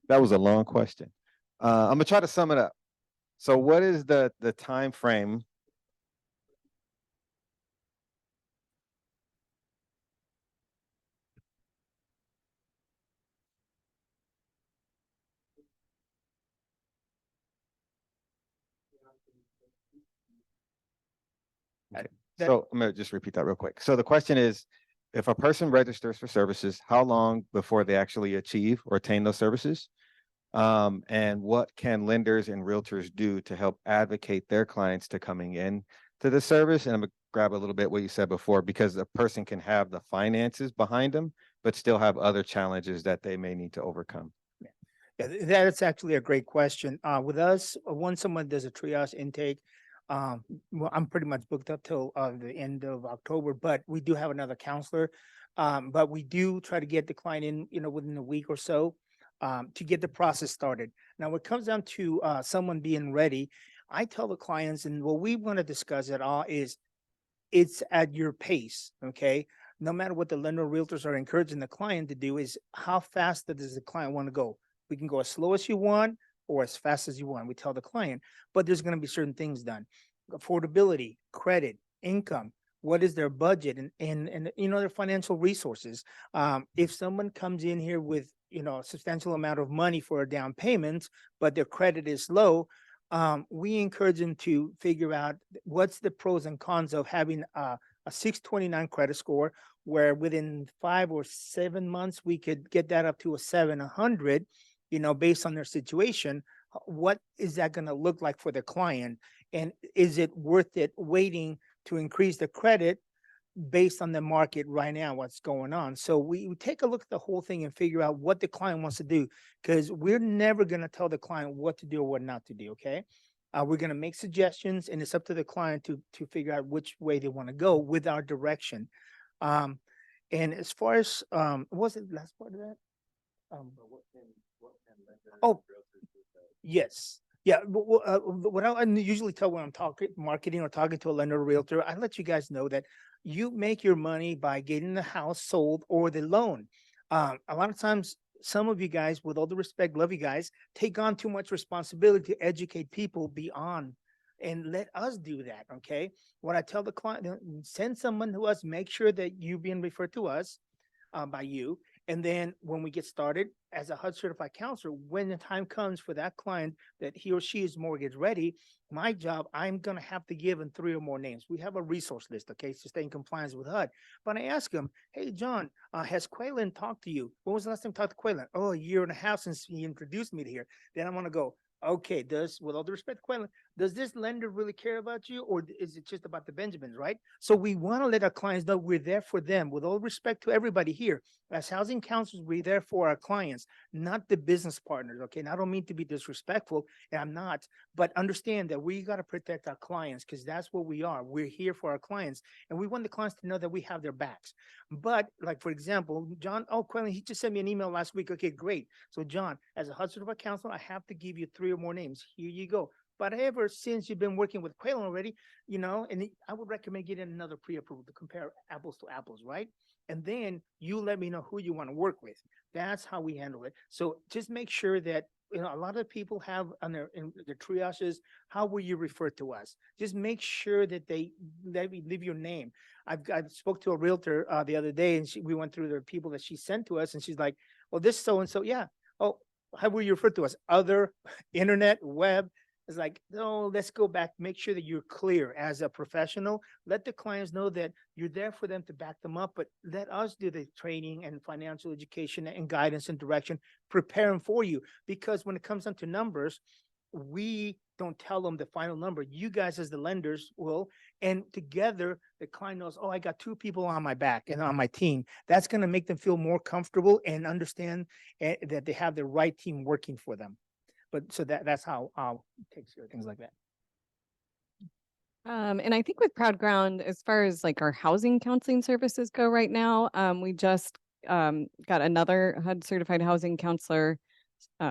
That was a long question. I'm gonna try to sum it up. So what is the time frame? So I'm gonna just repeat that real quick. So the question is, if a person registers for services, how long before they actually achieve or attain those services? And what can lenders and realtors do to help advocate their clients to coming in to the service? And I'm gonna grab a little bit what you said before, because a person can have the finances behind them, but still have other challenges that they may need to overcome. Yeah, that's actually a great question. With us, once someone does a triage intake, well, I'm pretty much booked up till the end of October, but we do have another counselor. But we do try to get the client in, within a week or so, to get the process started. Now, when it comes down to someone being ready, I tell the clients, and what we want to discuss at all is it's at your pace, okay? No matter what the lender realtors are encouraging the client to do, is how fast does the client want to go? We can go as slow as you want, or as fast as you want. We tell the client, but there's going to be certain things done. Affordability, credit, income, what is their budget, and you know, their financial resources. If someone comes in here with, you know, a substantial amount of money for a down payment, but their credit is low, we encourage them to figure out what's the pros and cons of having a 629 credit score, where within 5 or 7 months we could get that up to a 700, you know, based on their situation. What is that going to look like for the client? And is it worth it waiting to increase the credit based on the market right now, what's going on? So we take a look at the whole thing and figure out what the client wants to do, because we're never going to tell the client what to do or what not to do. Okay. We're going to make suggestions, and it's up to the client to figure out which way they want to go with our direction. And as far as, what was the last part of that? Oh, yes. Yeah, what I usually tell when I'm talking marketing or talking to a lender or realtor, I let you guys know that you make your money by getting the house sold or the loan. A lot of times, some of you guys, with all the respect, love you guys, take on too much responsibility to educate people beyond, and let us do that. Okay. What I tell the client, send someone to us, make sure that you're being referred to us by you. And then when we get started as a HUD certified counselor, when the time comes for that client that he or she is mortgage ready, my job, I'm going to have to give them 3 or more names. We have a resource list, okay, to stay in compliance with HUD. But I ask him, hey, John, has Quaylen talked to you? When was the last time you talked to Quaylen? Oh, 1.5 years since he introduced me to here. Then I'm going to go, okay, with all the respect, Quaylen, does this lender really care about you, or is it just about the Benjamins, right? So we want to let our clients know we're there for them. With all respect to everybody here, as housing counselors, we're there for our clients, not the business partners, okay? And I don't mean to be disrespectful, and I'm not, but understand that we got to protect our clients, because that's what we are. We're here for our clients, and we want the clients to know that we have their backs. But like, for example, John, oh, Quaylen, he just sent me an email last week. Okay, great. So John, as a HUD certified counselor, I have to give you 3 or more names. Here you go. But ever since you've been working with Quaylen already, you know, and I would recommend getting another pre-approval to compare apples to apples, right? And then you let me know who you want to work with. That's how we handle it. So just make sure that, you know, a lot of people have on their triages, how will you refer to us? Just make sure that they leave your name. I spoke to a realtor the other day, and we went through the people that she sent to us, and she's like, well, this so-and-so, yeah. Oh, how will you refer to us? Other, internet, web. It's like, no, let's go back, make sure that you're clear as a professional. Let the clients know that you're there for them to back them up, but let us do the training and financial education and guidance and direction, prepare them for you. Because when it comes down to numbers, we don't tell them the final number. You guys as the lenders will, and together the client knows, oh, I got 2 people on my back and on my team. That's going to make them feel more comfortable and understand that they have the right team working for them. But so that's how I'll take care of things like that. And I think with Proud Ground, as far as like our housing counseling services go right now, we just got another HUD certified housing counselor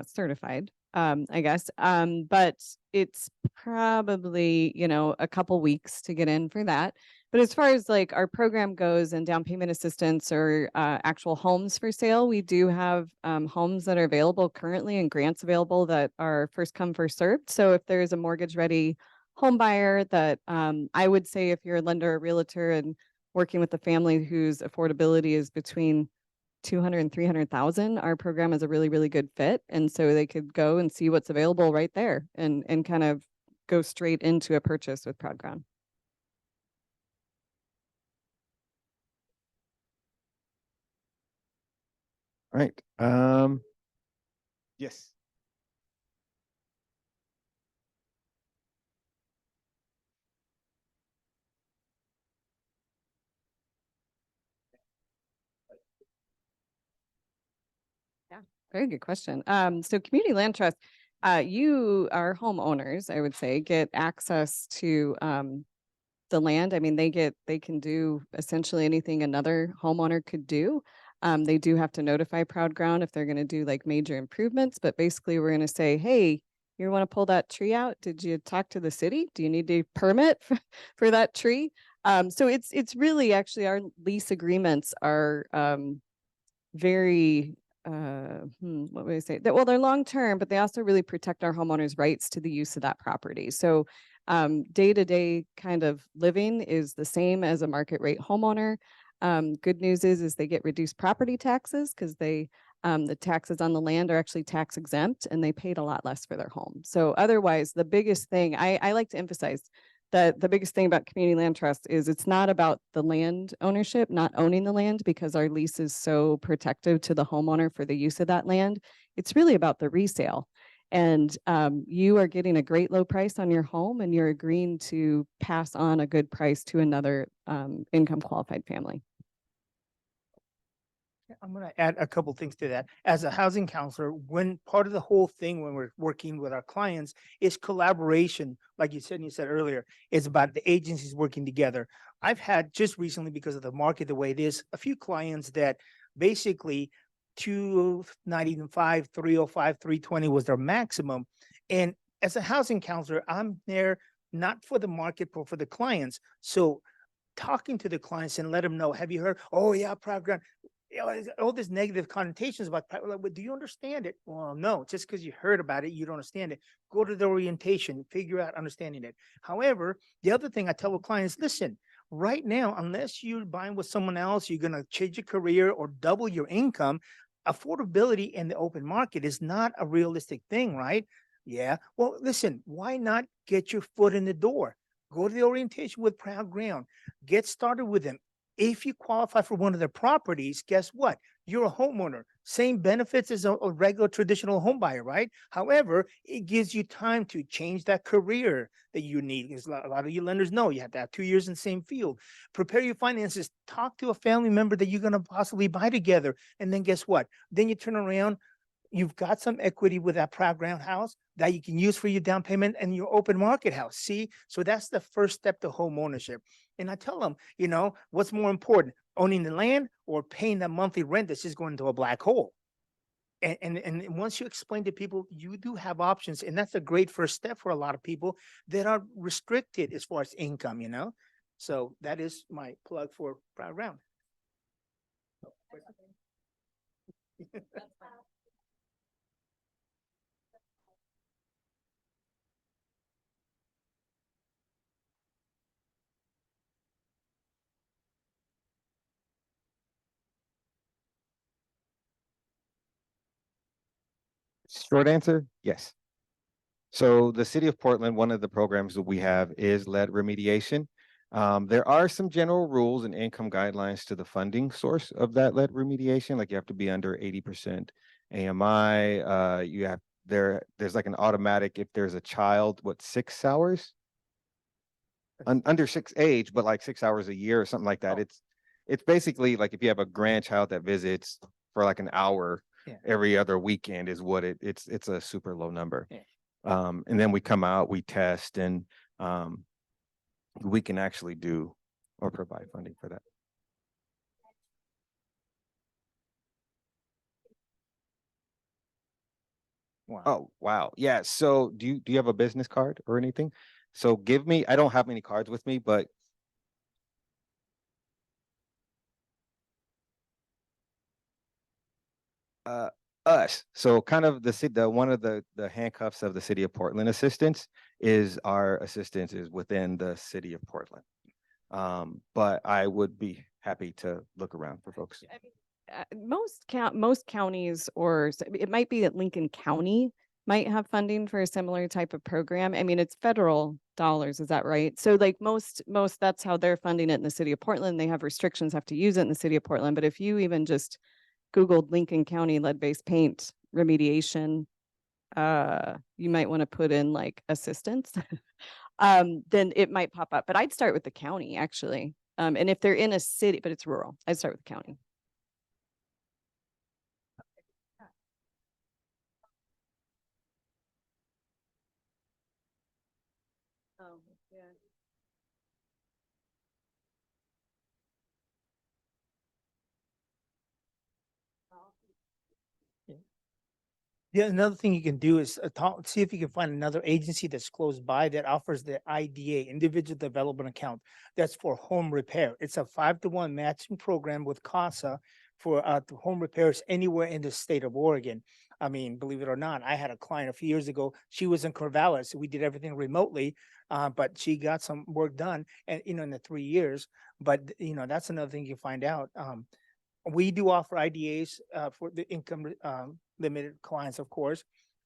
certified, I guess. But it's probably, you know, a couple weeks to get in for that. But as far as like our program goes and down payment assistance or actual homes for sale, we do have homes that are available currently and grants available that are first come, first served. So if there's a mortgage ready home buyer that I would say if you're a lender or realtor and working with a family whose affordability is between 200 and 300,000, our program is a really, really good fit. And so they could go and see what's available right there and kind of go straight into a purchase with Proud Ground. All right. Yes. Very good question. So community land trust, you, our homeowners, I would say, get access to the land. I mean, they can do essentially anything another homeowner could do. They do have to notify Proud Ground if they're going to do like major improvements, but basically we're going to say, hey, you want to pull that tree out? Did you talk to the city? Do you need a permit for that tree? So it's really actually our lease agreements are very what would I say? That, well, they're long-term, but they also really protect our homeowners' rights to the use of that property. So day-to-day kind of living is the same as a market rate homeowner. Good news is they get reduced property taxes because they the taxes on the land are actually tax exempt and they paid a lot less for their home. So otherwise, the biggest thing I like to emphasize that the biggest thing about community land trust is it's not about the land ownership, not owning the land because our lease is so protective to the homeowner for the use of that land. It's really about the resale. And you are getting a great low price on your home and you're agreeing to pass on a good price to another income qualified family. I'm going to add a couple things to that. As a housing counselor, when part of the whole thing when we're working with our clients is collaboration, like you said, and you said earlier, it's about the agencies working together. I've had just recently, because of the market the way it is, a few clients that basically 295, 305, 320 was their maximum. And as a housing counselor, I'm there not for the market, but for the clients. So talking to the clients and let them know, have you heard? Oh yeah, private ground. You know, all these negative connotations about private, like, but do you understand it? Well, no, just because you heard about it, you don't understand it. Go to the orientation, figure out understanding it. However, the other thing I tell the clients, listen, right now, unless you're buying with someone else, you're going to change your career or double your income. Affordability in the open market is not a realistic thing, right? Yeah. Well, listen, why not get your foot in the door? Go to the orientation with Proud Ground. Get started with them. If you qualify for one of their properties, guess what? You're a homeowner. Same benefits as a regular traditional home buyer, right? However, it gives you time to change that career that you need. Because a lot of you lenders know you have to have 2 years in the same field. Prepare your finances. Talk to a family member that you're going to possibly buy together. And then guess what? Then you turn around. You've got some equity with that Proud Ground house that you can use for your down payment and your open market house. See, so that's the first step to home ownership. And I tell them, you know, what's more important, owning the land or paying that monthly rent that's just going into a black hole? And once you explain to people, you do have options. And that's a great first step for a lot of people that are restricted as far as income, you know? So that is my plug for Proud Ground. Short answer, yes. So the city of Portland, one of the programs that we have is lead remediation. There are some general rules and income guidelines to the funding source of that lead remediation. Like you have to be under 80% AMI. You have there's like an automatic if there's a child, 6 hours? Under 6 age, but like 6 hours a year or something like that. Oh. It's basically like if you have a grandchild that visits for like an hour every other weekend is what it's a super low number. Yeah. And then we come out, we test, and we can actually do or provide funding for that. Wow. Oh, wow. Yeah. So do you have a business card or anything? So give me, I don't have many cards with me, but us. So kind of one of the handcuffs of the city of Portland assistance is our assistance is within the city of Portland. But I would be happy to look around for folks. I mean, most counties, or it might be that Lincoln County might have funding for a similar type of program. I mean, it's federal dollars, is that right? So like most that's how they're funding it in the city of Portland. They have restrictions, have to use it in the city of Portland. But if you even just Googled Lincoln County lead-based paint remediation, you might want to put in like assistance, then it might pop up. But I'd start with the county actually. And if they're in a city, but it's rural, I'd start with the county. Oh, yeah. Yeah, another thing you can do is see if you can find another agency that's close by that offers the IDA, Individual Development Account. That's for home repair. It's a 5-to-1 matching program with CASA for home repairs anywhere in the state of Oregon. I mean, believe it or not, I had a client a few years ago. She was in Corvallis. We did everything remotely, but she got some work done, and in the 3 years. But that's another thing you find out. We do offer IDAs for the income limited clients, of course,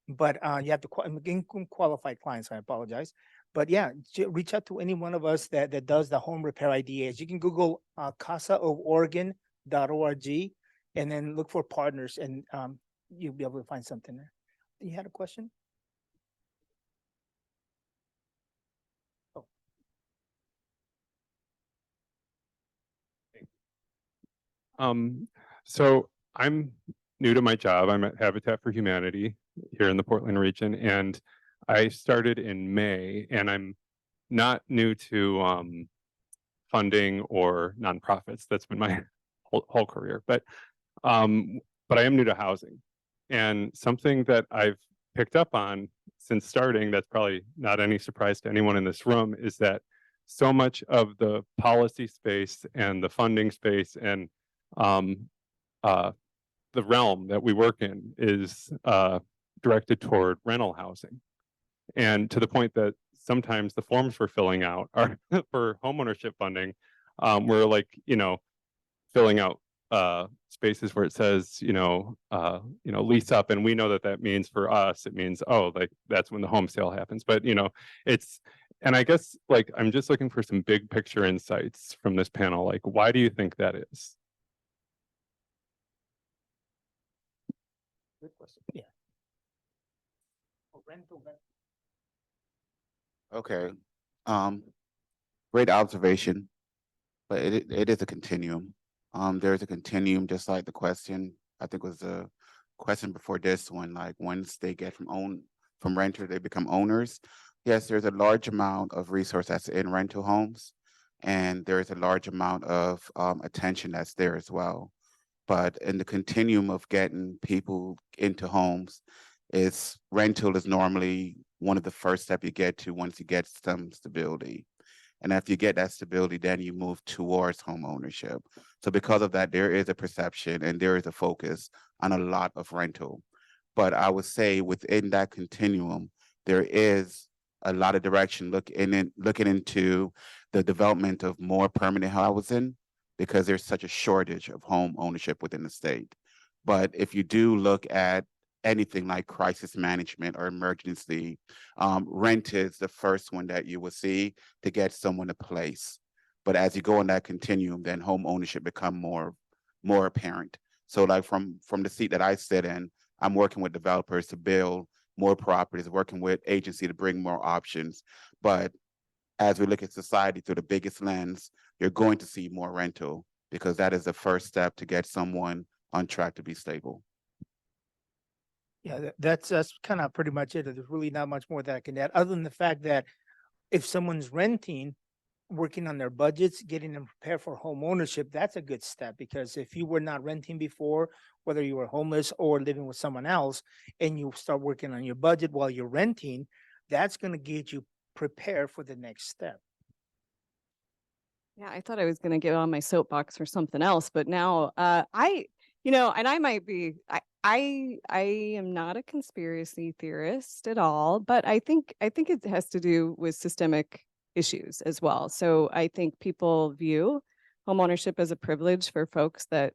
but you have to income qualified clients. I apologize, but yeah, reach out to any one of us that does the home repair IDAs. You can Google casaoforegon.org and then look for partners, and you'll be able to find something there. You had a question? So I'm new to my job. I'm at Habitat for Humanity here in the Portland region, and I started in May, and I'm not new to funding or nonprofits. That's been my whole career, but I am new to housing. And something that I've picked up on since starting, that's probably not any surprise to anyone in this room, is that so much of the policy space and the funding space and the realm that we work in is directed toward rental housing. And to the point that sometimes the forms we're filling out are for homeownership funding. We're like, filling out spaces where it says, lease up. And we know that that means for us, it means, like that's when the home sale happens. But, and I guess like, I'm just looking for some big picture insights from this panel. Like, why do you think that is? Good question. Yeah. Rental. Okay. Great observation, but it is a continuum. There's a continuum, just like the question, I think was the question before this one, like once they get from renter, they become owners. Yes, there's a large amount of resource that's in rental homes, and there's a large amount of attention that's there as well. But in the continuum of getting people into homes, rental is normally one of the first steps you get to once you get some stability. And after you get that stability, then you move towards home ownership. So because of that, there is a perception and there is a focus on a lot of rental. But I would say within that continuum, there is a lot of direction looking into the development of more permanent housing, because there's such a shortage of home ownership within the state. But if you do look at anything like crisis management or emergency, rent is the first one that you will see to get someone a place. But as you go on that continuum, then home ownership become more apparent. So like from the seat that I sit in, I'm working with developers to build more properties, working with agency to bring more options. But as we look at society through the biggest lens, you're going to see more rental, because that is the first step to get someone on track to be stable. Yeah, that's kind of pretty much it. There's really not much more that I can add, other than the fact that if someone's renting, working on their budgets, getting them prepared for home ownership, that's a good step. Because if you were not renting before, whether you were homeless or living with someone else, and you start working on your budget while you're renting, that's going to get you prepared for the next step. Yeah, I thought I was going to get on my soapbox for something else, but now and I might be, I am not a conspiracy theorist at all, but I think it has to do with systemic issues as well. So I think people view homeownership as a privilege for folks that,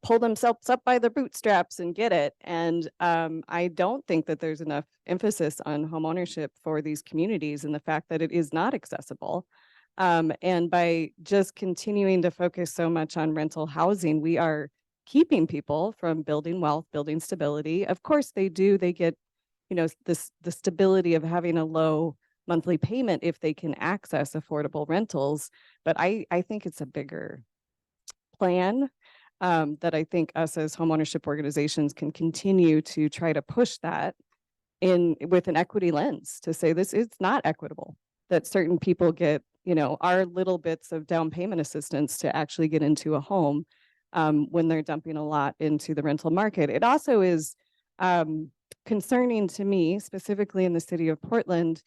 pull themselves up by their bootstraps and get it. And I don't think that there's enough emphasis on homeownership for these communities, and the fact that it is not accessible. And by just continuing to focus so much on rental housing, we are keeping people from building wealth, building stability. Of course they get, the stability of having a low monthly payment if they can access affordable rentals. But I think it's a bigger plan that I think us as homeownership organizations can continue to try to push that with an equity lens, to say this is not equitable, that certain people get, our little bits of down payment assistance to actually get into a home when they're dumping a lot into the rental market. It also is concerning to me, specifically in the city of Portland,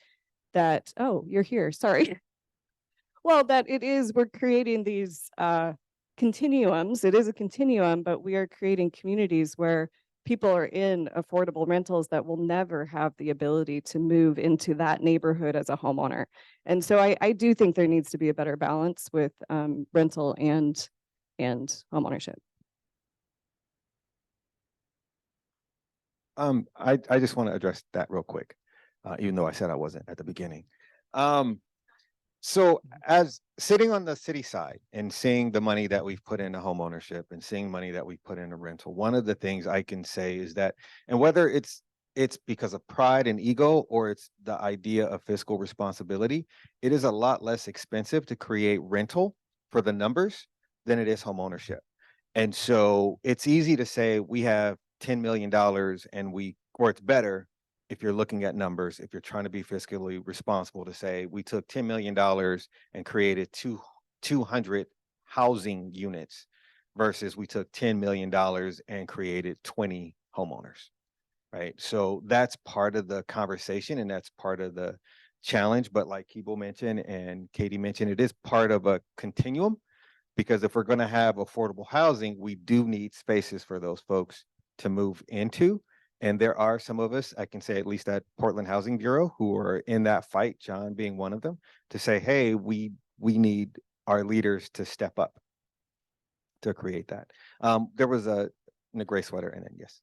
that, oh, you're here, sorry. Well, that we're creating these continuums. It is a continuum, but we are creating communities where people are in affordable rentals that will never have the ability to move into that neighborhood as a homeowner. And so I do think there needs to be a better balance with rental and homeownership. I just want to address that real quick, even though I said I wasn't at the beginning. So as sitting on the city side and seeing the money that we've put into homeownership and seeing money that we've put into rental, one of the things I can say is that, and whether it's because of pride and ego or it's the idea of fiscal responsibility, it is a lot less expensive to create rental for the numbers than it is homeownership. And so it's easy to say we have $10 million and or it's better if you're looking at numbers, if you're trying to be fiscally responsible, to say we took $10 million and created 200 housing units versus we took $10 million and created 20 homeowners, right? So that's part of the conversation and that's part of the challenge. But like Keeble mentioned and Katie mentioned, it is part of a continuum, because if we're going to have affordable housing, we do need spaces for those folks to move into. And there are some of us, I can say at least at Portland Housing Bureau, who are in that fight, John being one of them, to say, hey, we need our leaders to step up to create that. There was a gray sweater and then yes.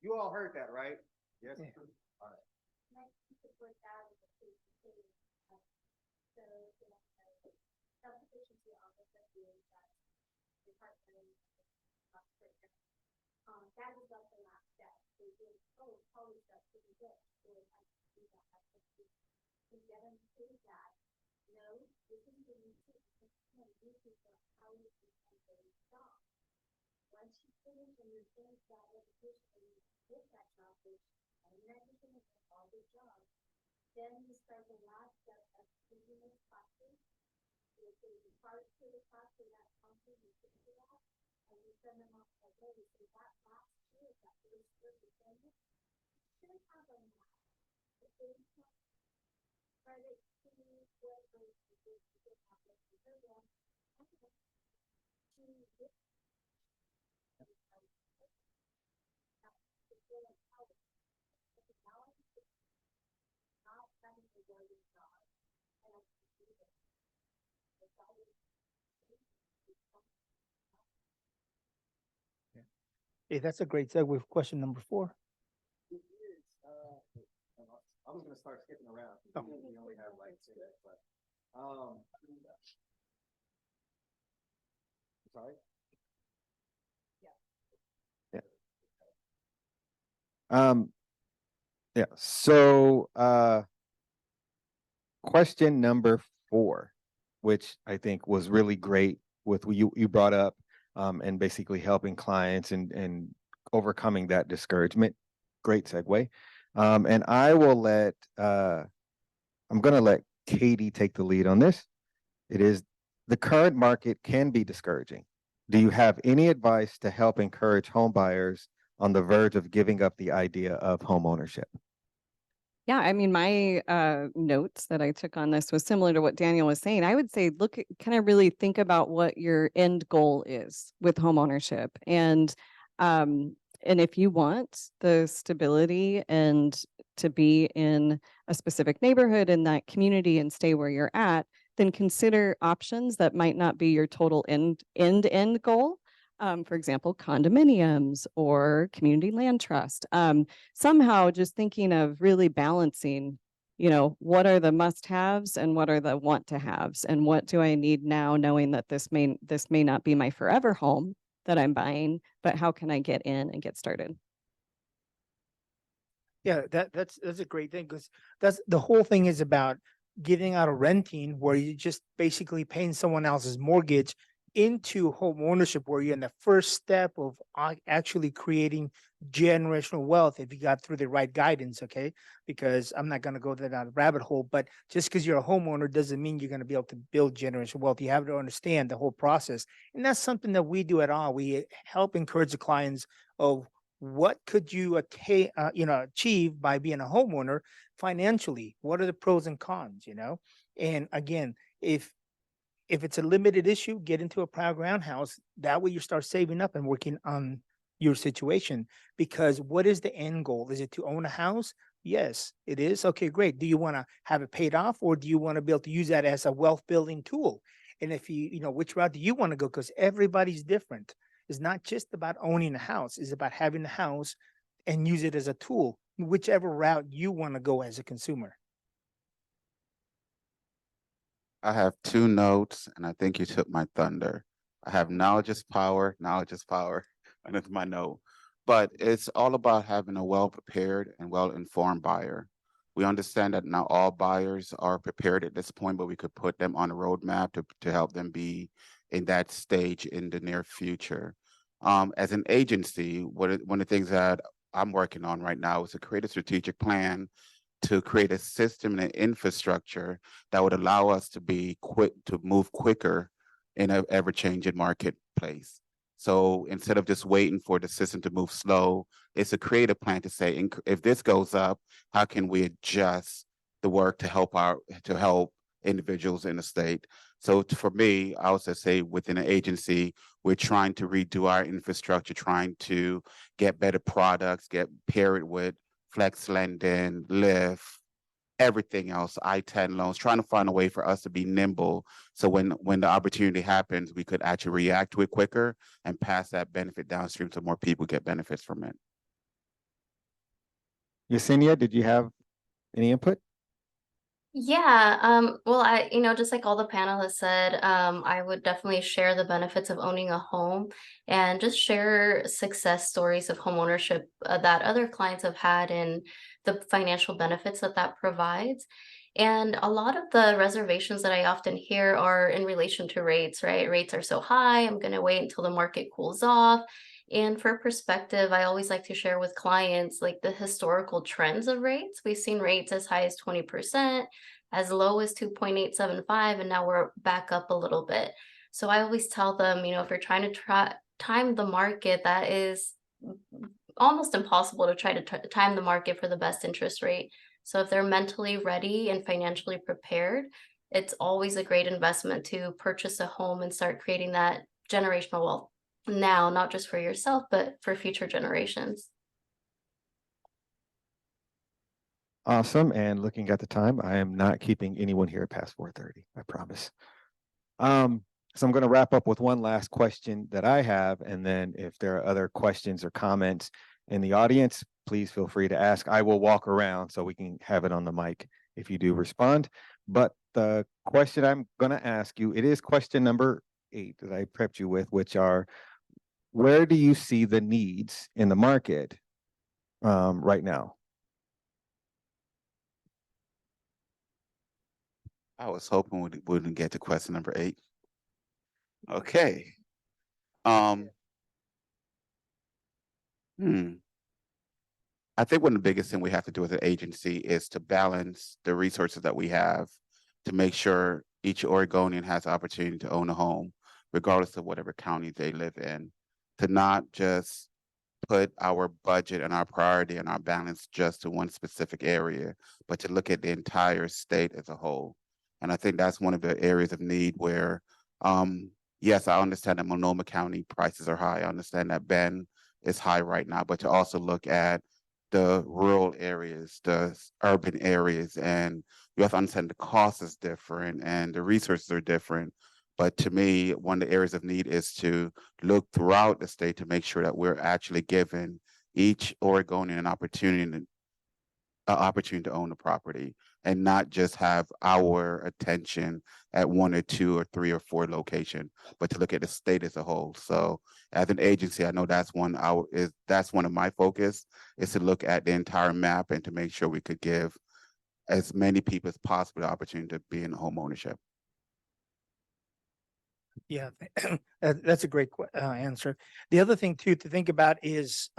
You all heard that, right? Yes. Yeah. All right. Hey, that's a great segue for question number 4. I was going to start skipping around. Oh. We only have like 6, but sorry. Yeah. So question number 4, which I think was really great with what you brought up, and basically helping clients and overcoming that discouragement. Great segue. And I will I'm going to let Katie take the lead on this. It is, the current market can be discouraging. Do you have any advice to help encourage home buyers on the verge of giving up the idea of home ownership? Yeah, I mean, my notes that I took on this was similar to what Daniel was saying. I would say, look, kind of really think about what your end goal is with home ownership. And if you want the stability and to be in a specific neighborhood in that community and stay where you're at, then consider options that might not be your total end goal. For example, condominiums or community land trust. Somehow just thinking of really balancing, what are the must-haves and what are the want-to-haves, and what do I need now, knowing that this may not be my forever home that I'm buying, but how can I get in and get started? Yeah, that's a great thing, because that's the whole thing is about getting out of renting, where you just basically paying someone else's mortgage, into home ownership, where you're in the first step of actually creating generational wealth if you got through the right guidance. Okay, because I'm not going to go down that rabbit hole, but just because you're a homeowner doesn't mean you're going to be able to build generational wealth. You have to understand the whole process, and that's something that we do at all. We help encourage the clients of what could you attain, achieve by being a homeowner financially. What are the pros and cons, And again, if it's a limited issue, get into a proud ground house. That way you start saving up and working on your situation. Because what is the end goal? Is it to own a house? Yes, it is. Okay, great. Do you want to have it paid off, or do you want to be able to use that as a wealth building tool? And if which route do you want to go? Because everybody's different. It's not just about owning a house, it's about having the house and use it as a tool, whichever route you want to go as a consumer. I have two notes, and I think you took my thunder. I have knowledge is power, and it's my note. But it's all about having a well-prepared and well-informed buyer. We understand that not all buyers are prepared at this point, but we could put them on a roadmap to help them be in that stage in the near future. As an agency, one of the things that I'm working on right now is to create a strategic plan to create a system and an infrastructure that would allow us to move quicker in an ever-changing marketplace. So instead of just waiting for the system to move slow, it's to create a plan to say, if this goes up, how can we adjust the work to help individuals in the state? So for me, I would say within an agency, we're trying to redo our infrastructure, trying to get better products, pair it with flex lending, Lyft, everything else, I-10 loans, trying to find a way for us to be nimble. So when the opportunity happens, we could actually react to it quicker and pass that benefit downstream so more people get benefits from it. Yesenia, did you have any input? Yeah, well, just like all the panelists said, I would definitely share the benefits of owning a home and just share success stories of homeownership that other clients have had and the financial benefits that provides. And a lot of the reservations that I often hear are in relation to rates, right? Rates are so high, I'm going to wait until the market cools off. And for perspective, I always like to share with clients like the historical trends of rates. We've seen rates as high as 20%, as low as 2.875, and now we're back up a little bit. So I always tell them, if you're trying to time the market, that is almost impossible to try to time the market for the best interest rate. So if they're mentally ready and financially prepared, it's always a great investment to purchase a home and start creating that generational wealth now, not just for yourself, but for future generations. Awesome. And looking at the time, I am not keeping anyone here past 4:30, I promise. So I'm going to wrap up with one last question that I have, and then if there are other questions or comments in the audience, please feel free to ask. I will walk around so we can have it on the mic if you do respond. But the question I'm going to ask you, it is question number 8 that I prepped you with, which are, where do you see the needs in the market right now? I was hoping we wouldn't get to question number 8. Okay. I think one of the biggest thing we have to do as an agency is to balance the resources that we have to make sure each Oregonian has the opportunity to own a home, regardless of whatever county they live in, to not just put our budget and our priority and our balance just to one specific area, but to look at the entire state as a whole. And I think that's one of the areas of need where, yes, I understand that Multnomah County prices are high. I understand that Bend is high right now, but to also look at the rural areas, the urban areas, and you have to understand the cost is different and the resources are different. But to me, one of the areas of need is to look throughout the state to make sure that we're actually giving each Oregonian an opportunity to own a property and not just have our attention at 1 or 2 or 3 or 4 location, but to look at the state as a whole. So as an agency, I know that's one of my focus is to look at the entire map and to make sure we could give as many people as possible the opportunity to be in home ownership. Yeah, that's a great answer. The other thing too to think about is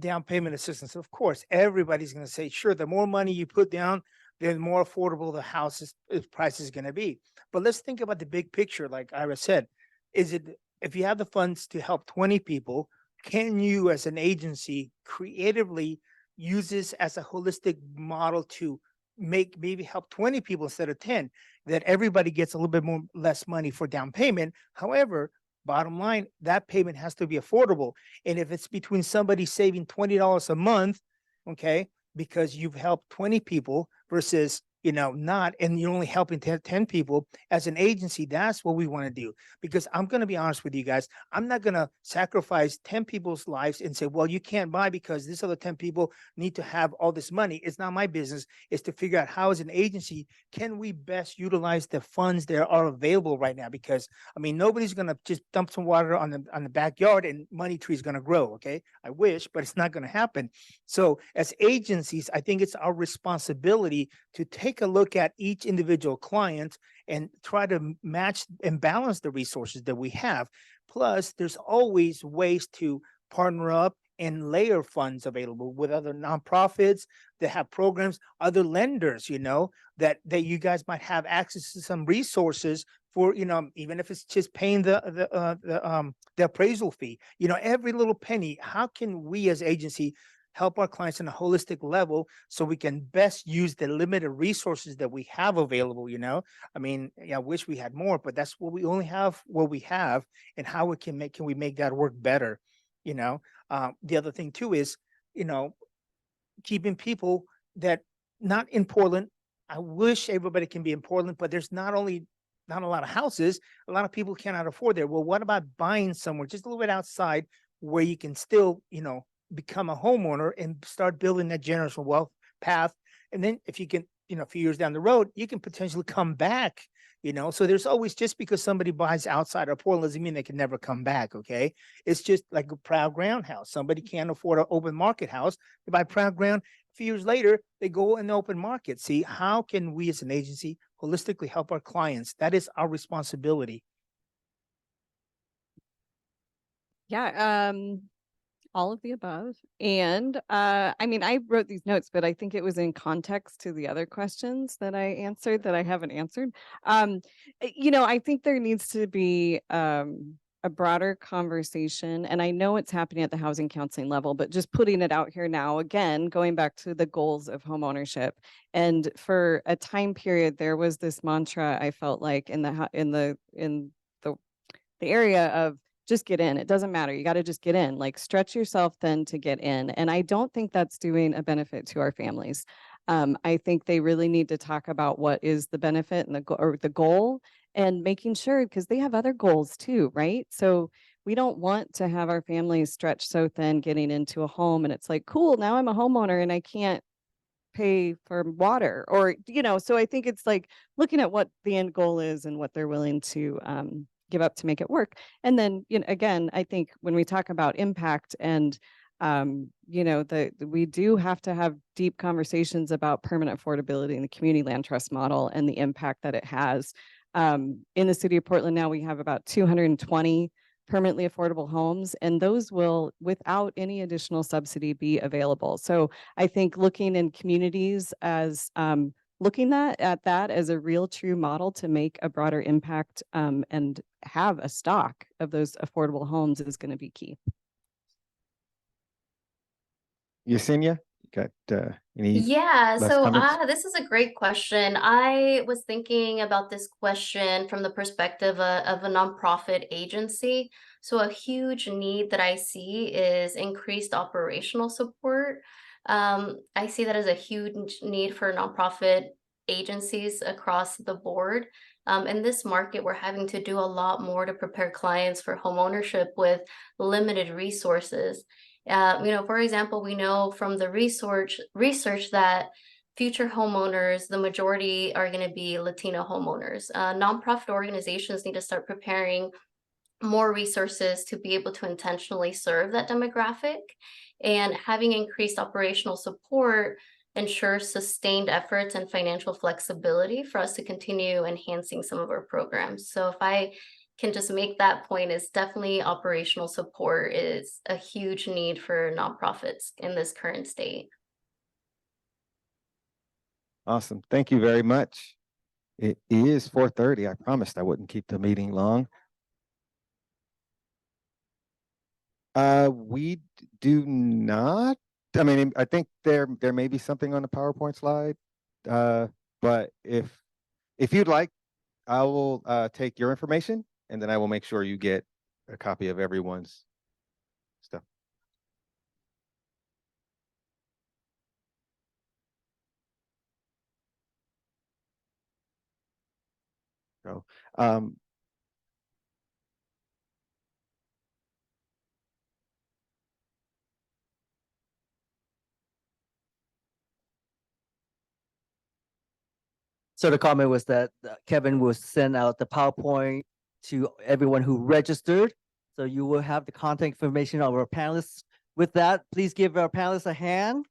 down payment assistance. Of course, everybody's going to say, sure, the more money you put down, the more affordable the house's price is going to be. But let's think about the big picture, like Ira said. Is it, if you have the funds to help 20 people, can you as an agency creatively use this as a holistic model to maybe help 20 people instead of 10, that everybody gets a little bit more less money for down payment. However, bottom line, that payment has to be affordable. And if it's between somebody saving $20 a month, okay, because you've helped 20 people versus, not, and you're only helping 10 people as an agency, that's what we want to do. Because I'm going to be honest with you guys, I'm not going to sacrifice 10 people's lives and say, well, you can't buy because this other 10 people need to have all this money. It's not my business. It's to figure out how as an agency, can we best utilize the funds that are available right now? Because I mean, nobody's going to just dump some water on the backyard and money tree is going to grow. Okay. I wish, but it's not going to happen. So as agencies, I think it's our responsibility to take a look at each individual client and try to match and balance the resources that we have. Plus, there's always ways to partner up and layer funds available with other nonprofits that have programs, other lenders, that you guys might have access to some resources for, even if it's just paying the appraisal fee, every little penny. How can we as agency help our clients on a holistic level so we can best use the limited resources that we have available? I mean, I wish we had more, but that's what we only have, what we have, and how can we make that work better? The other thing too is, keeping people that not in Portland. I wish everybody can be in Portland, but there's not a lot of houses. A lot of people cannot afford there. Well, what about buying somewhere just a little bit outside where you can still, become a homeowner and start building that generational wealth path? And then if you can, a few years down the road, you can potentially come back, so there's always, just because somebody buys outside of Portland doesn't mean they can never come back. Okay. It's just like a Proud Ground house. Somebody can't afford an open market house. They buy Proud Ground. A few years later, they go in the open market. See, how can we as an agency holistically help our clients? That is our responsibility. Yeah. All of the above. And I mean, I wrote these notes, but I think it was in context to the other questions that I answered that I haven't answered. I think there needs to be a broader conversation, and I know it's happening at the housing counseling level, but just putting it out here now, again, going back to the goals of homeownership. And for a time period, there was this mantra, I felt like, in the area of, just get in. It doesn't matter. You got to just get in, like stretch yourself then to get in. And I don't think that's doing a benefit to our families. I think they really need to talk about what is the benefit and the goal, and making sure, because they have other goals too, right? So we don't want to have our families stretch so thin getting into a home. And it's like, cool, now I'm a homeowner and I can't pay for water, or, so I think it's like looking at what the end goal is and what they're willing to, give up to make it work. And then, again, I think when we talk about impact and, we do have to have deep conversations about permanent affordability in the community land trust model and the impact that it has. In the city of Portland now, we have about 220 permanently affordable homes, and those will, without any additional subsidy, be available. So I think looking in communities as, looking at that as a real true model to make a broader impact and have a stock of those affordable homes is going to be key. Yesenia, you got any? Yeah, last so comments? this is a great question. I was thinking about this question from the perspective of a nonprofit agency. So a huge need that I see is increased operational support. I see that as a huge need for nonprofit agencies across the board. In this market, we're having to do a lot more to prepare clients for homeownership with limited resources. For example, we know from the research that future homeowners, the majority are going to be Latino homeowners. Nonprofit organizations need to start preparing more resources to be able to intentionally serve that demographic, and having increased operational support ensures sustained efforts and financial flexibility for us to continue enhancing some of our programs. So if I can just make that point, is definitely operational support is a huge need for nonprofits in this current state. Awesome. Thank you very much. It is 4:30. I promised I wouldn't keep the meeting long. We do not. I mean, I think there may be something on the PowerPoint slide. But if you'd like, I will take your information and then I will make sure you get a copy of everyone's stuff. So, So the comment was that Kevin will send out the PowerPoint to everyone who registered. So you will have the contact information of our panelists. With that, please give our panelists a hand.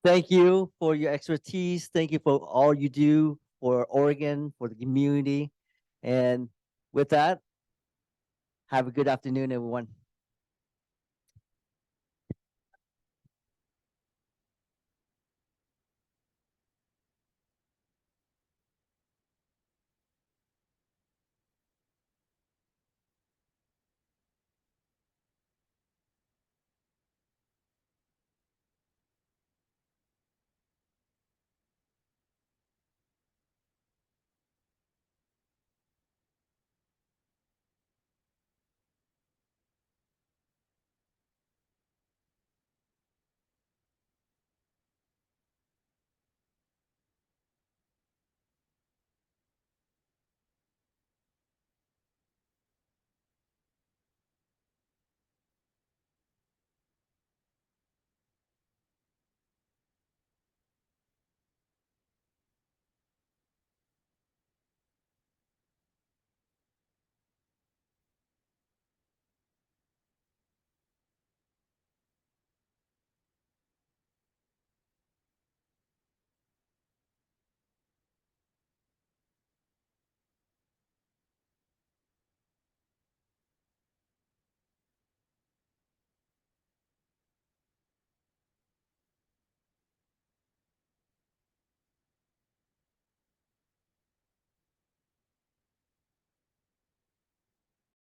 Thank you for your expertise. Thank you for all you do for Oregon, for the community. And with that, have a good afternoon, everyone.